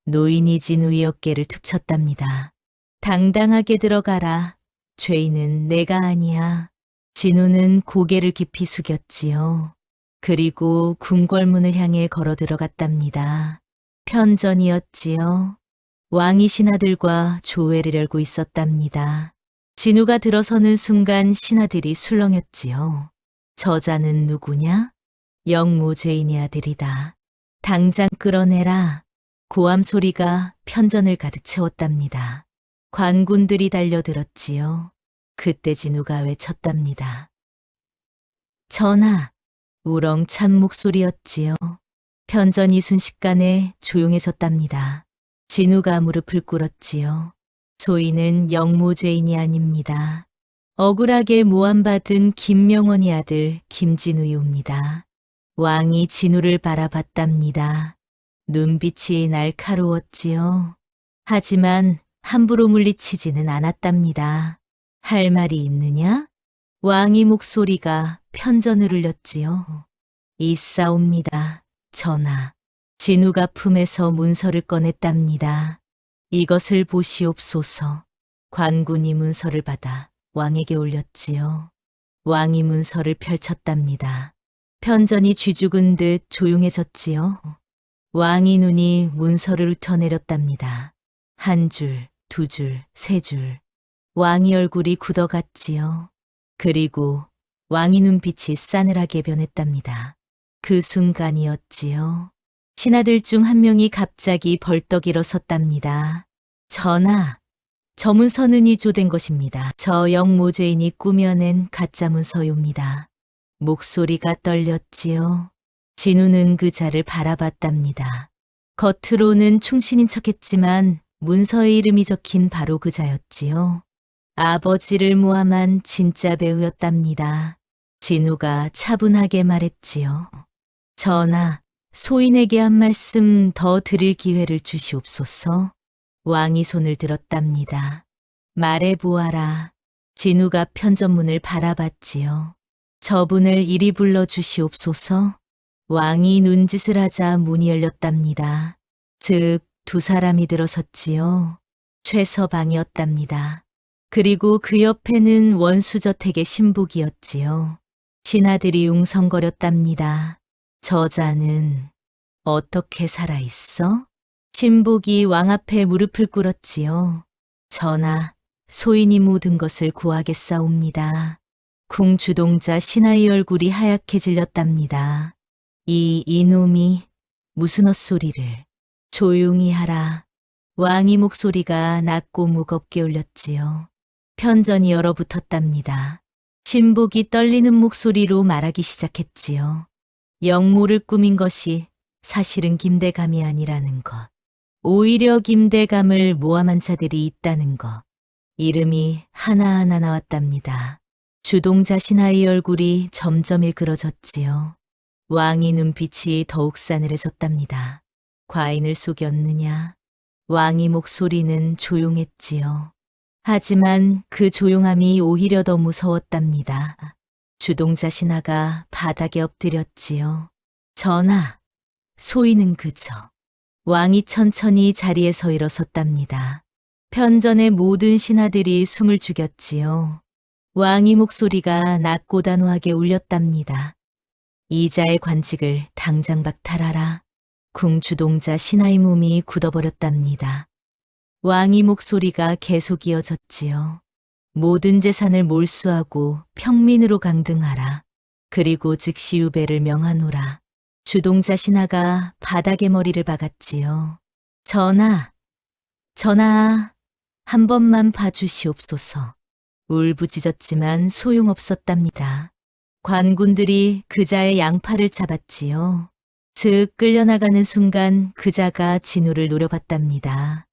노인이 진우의 어깨를 툭 쳤답니다. 당당하게 들어가라. 죄인은 내가 아니야. 진우는 고개를 깊이 숙였지요. 그리고 궁궐문을 향해 걸어 들어갔답니다. 편전이었지요. 왕이 신하들과 조회를 열고 있었답니다. 진우가 들어서는 순간 신하들이 술렁였지요. 저자는 누구냐? 영모 죄인의 아들이다. 당장 끌어내라. 고함 소리가 편전을 가득 채웠답니다. 관군들이 달려들었지요. 그때 진우가 외쳤답니다. 전하, 우렁찬 목소리였지요. 편전이 순식간에 조용해졌답니다. 진우가 무릎을 꿇었지요. 소인은 영모 죄인이 아닙니다. 억울하게 모함받은 김명원의 아들 김진우이옵니다. 왕이 진우를 바라봤답니다. 눈빛이 날카로웠지요. 하지만 함부로 물리치지는 않았답니다. 할 말이 있느냐? 왕의 목소리가 편전을 울렸지요. 있사옵니다, 전하. 진우가 품에서 문서를 꺼냈답니다. 이것을 보시옵소서. 관군이 문서를 받아 왕에게 올렸지요. 왕이 문서를 펼쳤답니다. 편전이 쥐죽은 듯 조용해졌지요. 왕의 눈이 문서를 훑어내렸답니다. 한 줄, 두 줄, 세 줄. 왕의 얼굴이 굳어갔지요. 그리고 왕의 눈빛이 싸늘하게 변했답니다. 그 순간이었지요. 신하들 중 한 명이 갑자기 벌떡 일어섰답니다. 전하, 저 문서는 위조된 것입니다. 저 영모죄인이 꾸며낸 가짜 문서요입니다. 목소리가 떨렸지요. 진우는 그 자를 바라봤답니다. 겉으로는 충신인 척했지만 문서에 이름이 적힌 바로 그 자였지요. 아버지를 모함한 진짜 배우였답니다. 진우가 차분하게 말했지요. 전하, 소인에게 한 말씀 더 드릴 기회를 주시옵소서. 왕이 손을 들었답니다. 말해보아라. 진우가 편전문을 바라봤지요. 저분을 이리 불러주시옵소서. 왕이 눈짓을 하자 문이 열렸답니다. 즉, 두 사람이 들어섰지요. 최서방이었답니다. 그리고 그 옆에는 원수저택의 신복이었지요. 신하들이 웅성거렸답니다. 저자는 어떻게 살아있어? 신복이 왕 앞에 무릎을 꿇었지요. 전하, 소인이 모든 것을 구하겠사옵니다. 궁주동자 신하의 얼굴이 하얗게 질렸답니다. 이놈이 무슨 헛소리를. 조용히 하라. 왕이 목소리가 낮고 무겁게 울렸지요. 편전이 얼어붙었답니다. 신복이 떨리는 목소리로 말하기 시작했지요. 영모를 꾸민 것이 사실은 김대감이 아니라는 것. 오히려 김대감을 모함한 자들이 있다는 것. 이름이 하나하나 나왔답니다. 주동자 신하의 얼굴이 점점 일그러졌지요. 왕의 눈빛이 더욱 싸늘해졌답니다. 과인을 속였느냐? 왕의 목소리는 조용했지요. 하지만 그 조용함이 오히려 더 무서웠답니다. 주동자 신하가 바닥에 엎드렸지요. 전하, 소인은 그저. 왕이 천천히 자리에서 일어섰답니다. 편전의 모든 신하들이 숨을 죽였지요. 왕의 목소리가 낮고 단호하게 울렸답니다. 이자의 관직을 당장 박탈하라. 궁주동자 신하의 몸이 굳어버렸답니다. 왕의 목소리가 계속 이어졌지요. 모든 재산을 몰수하고 평민으로 강등하라. 그리고 즉시 유배를 명하노라. 주동자 신하가 바닥에 머리를 박았지요. 전하, 한 번만 봐주시옵소서. 울부짖었지만 소용없었답니다. 관군들이 그자의 양팔을 잡았지요. 즉 끌려나가는 순간 그자가 진우를 노려봤답니다.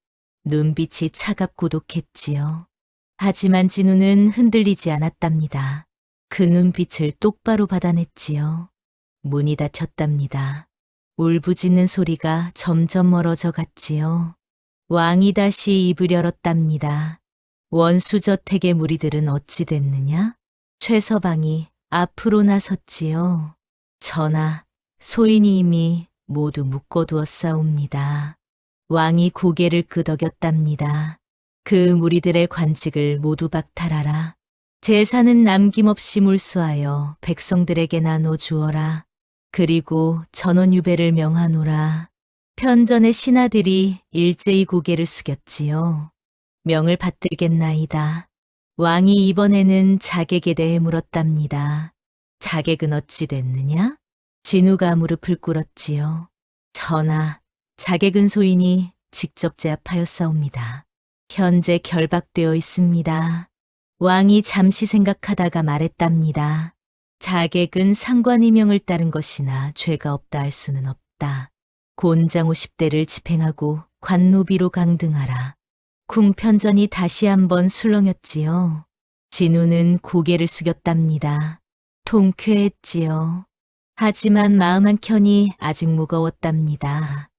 눈빛이 차갑고 독했지요. 하지만 진우는 흔들리지 않았답니다. 그 눈빛을 똑바로 받아냈지요. 문이 닫혔답니다. 울부짖는 소리가 점점 멀어져 갔지요. 왕이 다시 입을 열었답니다. 원수저택의 무리들은 어찌 됐느냐? 최서방이 앞으로 나섰지요. 전하, 소인이 이미 모두 묶어두었사옵니다. 왕이 고개를 끄덕였답니다. 그 무리들의 관직을 모두 박탈하라. 재산은 남김없이 몰수하여 백성들에게 나눠 주어라. 그리고 전원 유배를 명하노라. 편전의 신하들이 일제히 고개를 숙였지요. 명을 받들겠나이다. 왕이 이번에는 자객에 대해 물었답니다. 자객은 어찌 됐느냐? 진우가 무릎을 꿇었지요. 전하, 자객은 소인이 직접 제압하였사옵니다. 현재 결박되어 있습니다. 왕이 잠시 생각하다가 말했답니다. 자객은 상관의 명을 따른 것이나 죄가 없다 할 수는 없다. 곤장 50대를 집행하고 관노비로 강등하라. 궁편전이 다시 한번 술렁였지요. 진우는 고개를 숙였답니다. 통쾌했지요. 하지만 마음 한켠이 아직 무거웠답니다.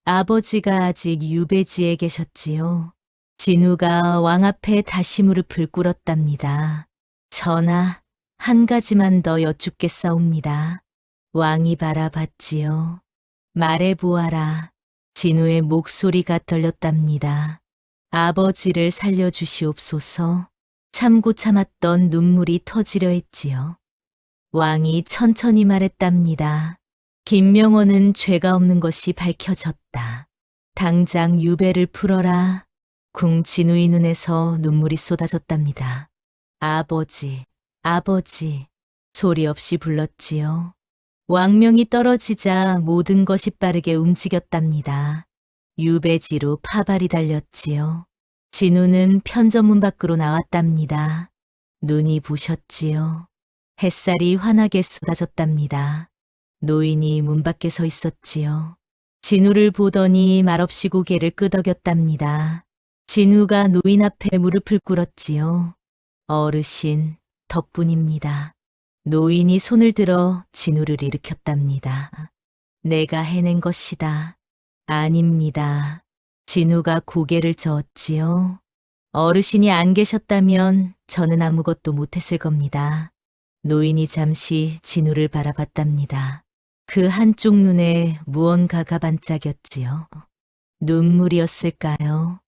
아버지가 아직 유배지에 계셨지요. 진우가 왕 앞에 다시 무릎을 꿇었답니다. 전하, 한 가지만 더 여쭙겠사옵니다. 왕이 바라봤지요. 말해보아라. 진우의 목소리가 떨렸답니다. 아버지를 살려주시옵소서. 참고 참았던 눈물이 터지려 했지요. 왕이 천천히 말했답니다. 김명원은 죄가 없는 것이 밝혀졌다. 당장 유배를 풀어라. 궁 진우의 눈에서 눈물이 쏟아졌답니다. 아버지, 소리 없이 불렀지요. 왕명이 떨어지자 모든 것이 빠르게 움직였답니다. 유배지로 파발이 달렸지요. 진우는 편전문 밖으로 나왔답니다. 눈이 부셨지요. 햇살이 환하게 쏟아졌답니다. 노인이 문 밖에 서 있었지요. 진우를 보더니 말없이 고개를 끄덕였답니다. 진우가 노인 앞에 무릎을 꿇었지요. 어르신, 덕분입니다. 노인이 손을 들어 진우를 일으켰답니다. 내가 해낸 것이다. 아닙니다. 진우가 고개를 저었지요. 어르신이 안 계셨다면 저는 아무것도 못했을 겁니다. 노인이 잠시 진우를 바라봤답니다. 그 한쪽 눈에 무언가가 반짝였지요. 눈물이었을까요?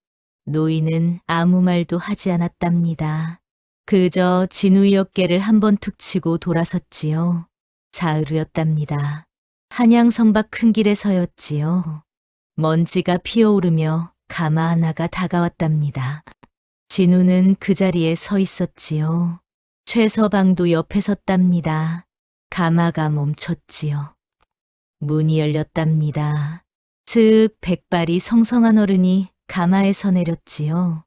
노인은 아무 말도 하지 않았답니다. 그저 진우의 어깨를 한번 툭 치고 돌아섰지요. 사흘후였답니다. 한양성 밖 큰 길에 서였지요. 먼지가 피어오르며 가마 하나가 다가왔답니다. 진우는 그 자리에 서 있었지요. 최서방도 옆에 섰답니다. 가마가 멈췄지요. 문이 열렸답니다. 슥 백발이 성성한 어른이 가마에서 내렸지요.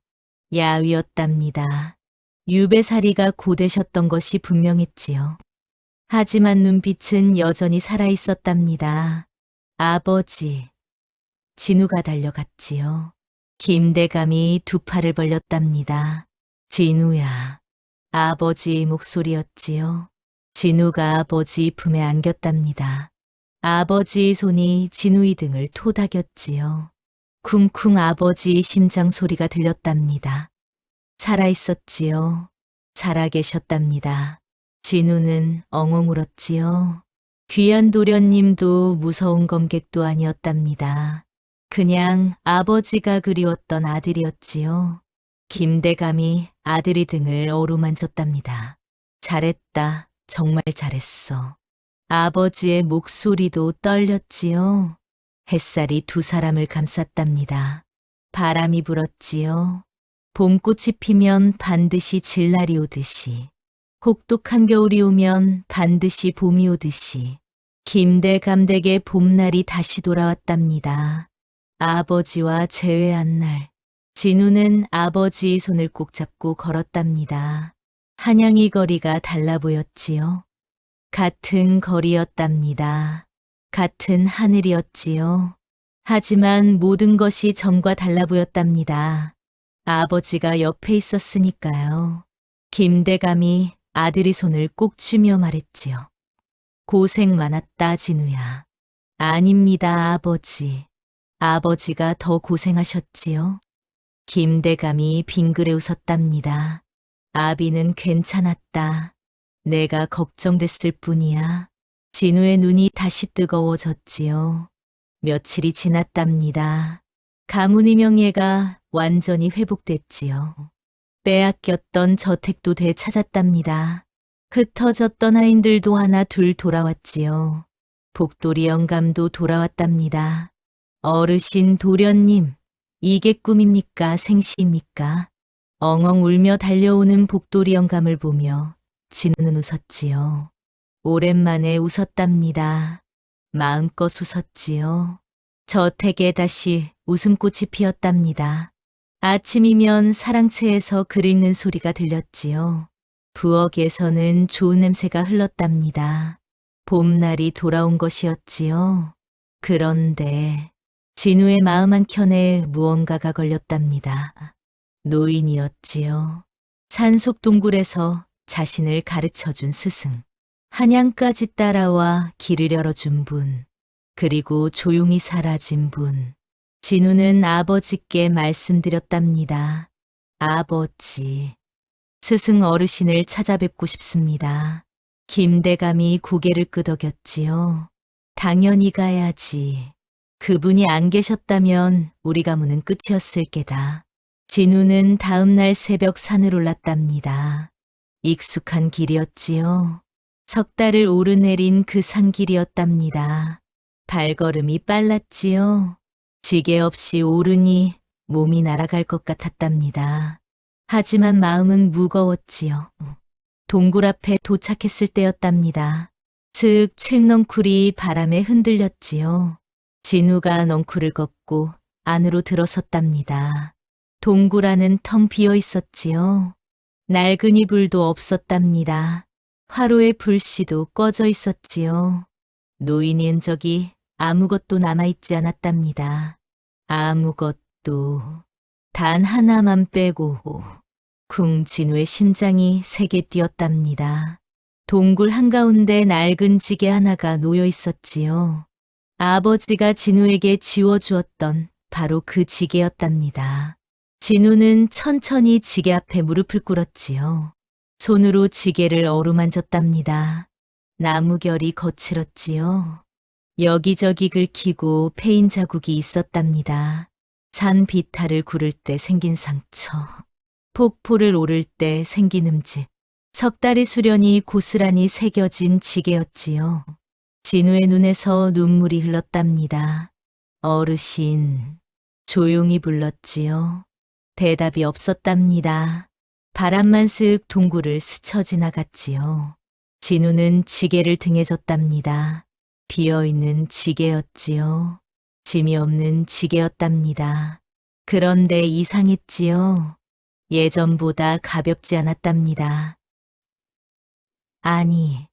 야위였답니다. 유배살이가 고되셨던 것이 분명했지요. 하지만 눈빛은 여전히 살아있었답니다. 아버지. 진우가 달려갔지요. 김대감이 두 팔을 벌렸답니다. 진우야. 아버지의 목소리였지요. 진우가 아버지 품에 안겼답니다. 아버지의 손이 진우의 등을 토닥였지요. 쿵쿵 아버지의 심장 소리가 들렸답니다. 살아있었지요. 살아계셨답니다. 진우는 엉엉 울었지요. 귀한 도련님도 무서운 검객도 아니었답니다. 그냥 아버지가 그리웠던 아들이었지요. 김대감이 아들의 등을 어루만졌답니다. 잘했다. 정말 잘했어. 아버지의 목소리도 떨렸지요. 햇살이 두 사람을 감쌌답니다. 바람이 불었지요. 봄꽃이 피면 반드시 질날이 오듯이, 혹독한 겨울이 오면 반드시 봄이 오듯이 김대감 댁의 봄날이 다시 돌아왔답니다. 아버지와 재회한 날, 진우는 아버지의 손을 꼭 잡고 걸었답니다. 한양이 거리가 달라 보였지요. 같은 거리였답니다. 같은 하늘이었지요. 하지만 모든 것이 전과 달라 보였답니다. 아버지가 옆에 있었으니까요. 김대감이 아들의 손을 꼭 쥐며 말했지요. 고생 많았다, 진우야. 아닙니다, 아버지. 아버지가 더 고생하셨지요. 김대감이 빙그레 웃었답니다. 아비는 괜찮았다. 내가 걱정됐을 뿐이야. 진우의 눈이 다시 뜨거워졌지요. 며칠이 지났답니다. 가문의 명예가 완전히 회복됐지요. 빼앗겼던 저택도 되찾았답니다. 흩어졌던 하인들도 하나 둘 돌아왔지요. 복돌이 영감도 돌아왔답니다. 어르신 도련님, 이게 꿈입니까 생시입니까? 엉엉 울며 달려오는 복돌이 영감을 보며 진우는 웃었지요. 오랜만에 웃었답니다. 마음껏 웃었지요. 저택에 다시 웃음꽃이 피었답니다. 아침이면 사랑채에서 글 읽는 소리가 들렸지요. 부엌에서는 좋은 냄새가 흘렀답니다. 봄날이 돌아온 것이었지요. 그런데 진우의 마음 한켠에 무언가가 걸렸답니다. 노인이었지요. 산속 동굴에서 자신을 가르쳐준 스승. 한양까지 따라와 길을 열어준 분. 그리고 조용히 사라진 분. 진우는 아버지께 말씀드렸답니다. 아버지, 스승 어르신을 찾아뵙고 싶습니다. 김대감이 고개를 끄덕였지요. 당연히 가야지. 그분이 안 계셨다면 우리 가문은 끝이었을 게다. 진우는 다음 날 새벽 산을 올랐답니다. 익숙한 길이었지요. 석 달을 오르내린 그 산길이었답니다. 발걸음이 빨랐지요. 지게 없이 오르니 몸이 날아갈 것 같았답니다. 하지만 마음은 무거웠지요. 동굴 앞에 도착했을 때였답니다. 슥 칠넝쿨이 바람에 흔들렸지요. 진우가 넝쿨을 걷고 안으로 들어섰답니다. 동굴 안은 텅 비어 있었지요. 낡은 이불도 없었답니다. 화로의 불씨도 꺼져 있었지요. 노인의 흔적이 아무것도 남아있지 않았답니다. 아무것도. 단 하나만 빼고. 쿵 진우의 심장이 세게 뛰었답니다. 동굴 한가운데 낡은 지게 하나가 놓여 있었지요. 아버지가 진우에게 지워주었던 바로 그 지게였답니다. 진우는 천천히 지게 앞에 무릎을 꿇었지요. 손으로 지게를 어루만졌답니다. 나무결이 거칠었지요. 여기저기 긁히고 패인 자국이 있었답니다. 산 비탈을 구를 때 생긴 상처, 폭포를 오를 때 생긴 흠집, 석 달의 수련이 고스란히 새겨진 지게였지요. 진우의 눈에서 눈물이 흘렀답니다. 어르신, 조용히 불렀지요. 대답이 없었답니다. 바람만 쓱 동굴을 스쳐 지나갔지요. 진우는 지게를 등에 졌답니다. 비어있는 지게였지요. 짐이 없는 지게였답니다. 그런데 이상했지요. 예전보다 가볍지 않았답니다. 아니,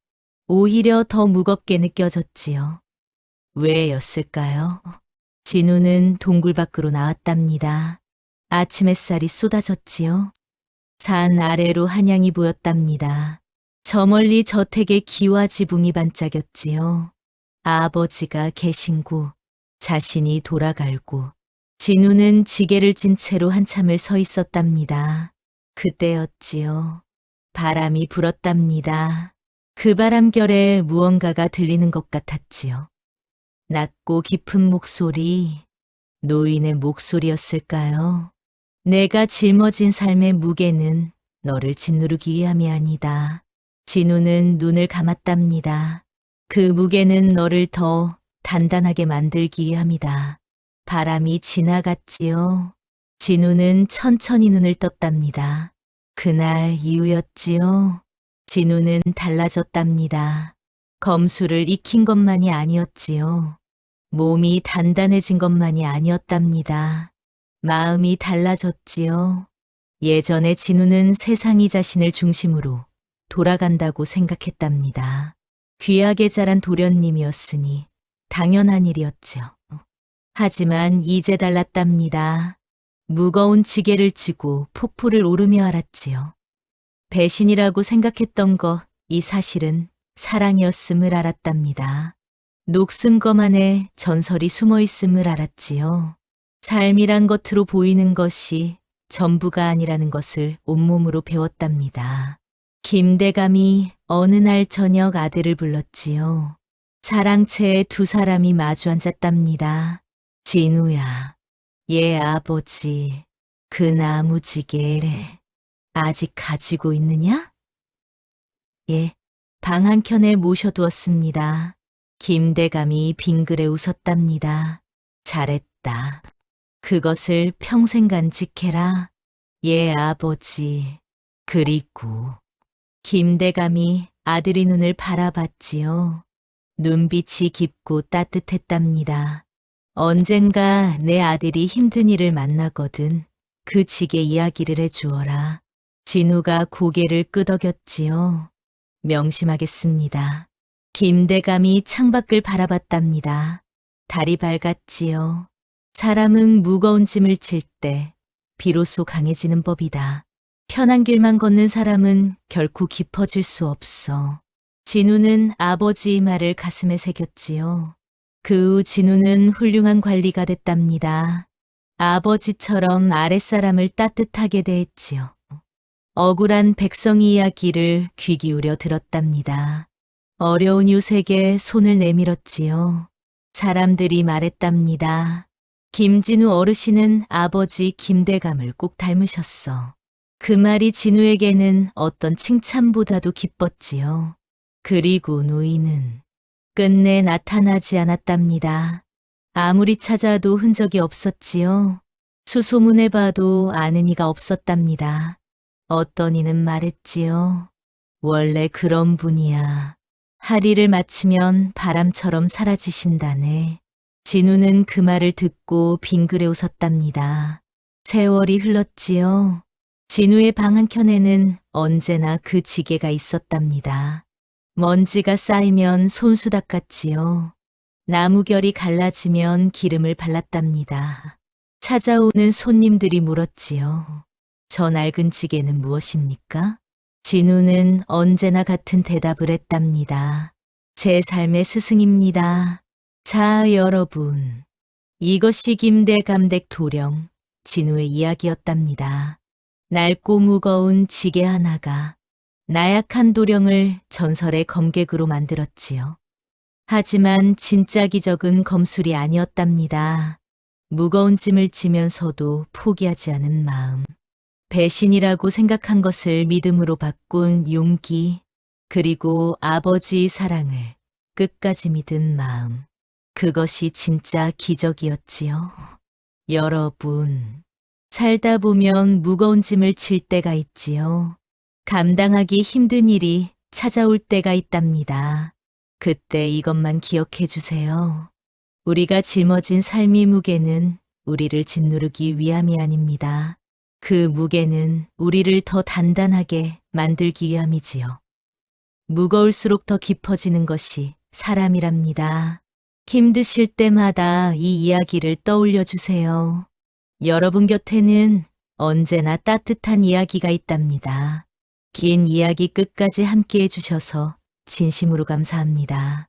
오히려 더 무겁게 느껴졌지요. 왜였을까요? 진우는 동굴 밖으로 나왔답니다. 아침 햇살이 쏟아졌지요. 산 아래로 한양이 보였답니다. 저 멀리 저택의 기와 지붕이 반짝였지요. 아버지가 계신 곳, 자신이 돌아갈고, 진우는 지게를 진 채로 한참을 서 있었답니다. 그때였지요. 바람이 불었답니다. 그 바람결에 무언가가 들리는 것 같았지요. 낮고 깊은 목소리, 노인의 목소리였을까요? 내가 짊어진 삶의 무게는 너를 짓누르기 위함이 아니다. 진우는 눈을 감았답니다. 그 무게는 너를 더 단단하게 만들기 위함이다. 바람이 지나갔지요. 진우는 천천히 눈을 떴답니다. 그날 이후였지요. 진우는 달라졌답니다. 검술을 익힌 것만이 아니었지요. 몸이 단단해진 것만이 아니었답니다. 마음이 달라졌지요. 예전에 진우는 세상이 자신을 중심으로 돌아간다고 생각했답니다. 귀하게 자란 도련님이었으니 당연한 일이었죠. 하지만 이제 달랐답니다. 무거운 지게를 지고 폭포를 오르며 알았지요. 배신이라고 생각했던 이 사실은 사랑이었음을 알았답니다. 녹슨검 안에 전설이 숨어 있음을 알았지요. 삶이란 겉으로 보이는 것이 전부가 아니라는 것을 온몸으로 배웠답니다. 김대감이 어느 날 저녁 아들을 불렀지요. 사랑채에 두 사람이 마주 앉았답니다. 진우야, 얘 아버지, 그 나무지게를 아직 가지고 있느냐? 예, 방 한켠에 모셔두었습니다. 김대감이 빙그레 웃었답니다. 잘했다. 그것을 평생 간직해라. 예, 아버지. 그리고 김대감이 아들의 눈을 바라봤지요. 눈빛이 깊고 따뜻했답니다. 언젠가 내 아들이 힘든 일을 만나거든 그 지게 이야기를 해주어라. 진우가 고개를 끄덕였지요. 명심하겠습니다. 김대감이 창밖을 바라봤답니다. 달이 밝았지요. 사람은 무거운 짐을 질 때 비로소 강해지는 법이다. 편한 길만 걷는 사람은 결코 깊어질 수 없어. 진우는 아버지의 말을 가슴에 새겼지요. 그 후 진우는 훌륭한 관리가 됐답니다. 아버지처럼 아랫사람을 따뜻하게 대했지요. 억울한 백성의 이야기를 귀 기울여 들었답니다. 어려운 유색에 손을 내밀었지요. 사람들이 말했답니다. 김진우 어르신은 아버지 김대감을 꼭 닮으셨어. 그 말이 진우에게는 어떤 칭찬보다도 기뻤지요. 그리고 노인은 끝내 나타나지 않았답니다. 아무리 찾아도 흔적이 없었지요. 수소문해 봐도 아는 이가 없었답니다. 어떤 이는 말했지요. 원래 그런 분이야. 하리를 마치면 바람처럼 사라지신다네. 진우는 그 말을 듣고 빙그레 웃었답니다. 세월이 흘렀지요. 진우의 방 한켠에는 언제나 그 지게가 있었답니다. 먼지가 쌓이면 손수 닦았지요. 나무결이 갈라지면 기름을 발랐답니다. 찾아오는 손님들이 물었지요. 저 낡은 지게는 무엇입니까? 진우는 언제나 같은 대답을 했답니다. 제 삶의 스승입니다. 자, 여러분. 이것이 김대감댁 도령, 진우의 이야기였답니다. 낡고 무거운 지게 하나가 나약한 도령을 전설의 검객으로 만들었지요. 하지만 진짜 기적은 검술이 아니었답니다. 무거운 짐을 지면서도 포기하지 않은 마음. 배신이라고 생각한 것을 믿음으로 바꾼 용기, 그리고 아버지의 사랑을 끝까지 믿은 마음. 그것이 진짜 기적이었지요. 여러분, 살다 보면 무거운 짐을 질 때가 있지요. 감당하기 힘든 일이 찾아올 때가 있답니다. 그때 이것만 기억해 주세요. 우리가 짊어진 삶의 무게는 우리를 짓누르기 위함이 아닙니다. 그 무게는 우리를 더 단단하게 만들기 위함이지요. 무거울수록 더 깊어지는 것이 사람이랍니다. 힘드실 때마다 이 이야기를 떠올려 주세요. 여러분 곁에는 언제나 따뜻한 이야기가 있답니다. 긴 이야기 끝까지 함께 해주셔서 진심으로 감사합니다.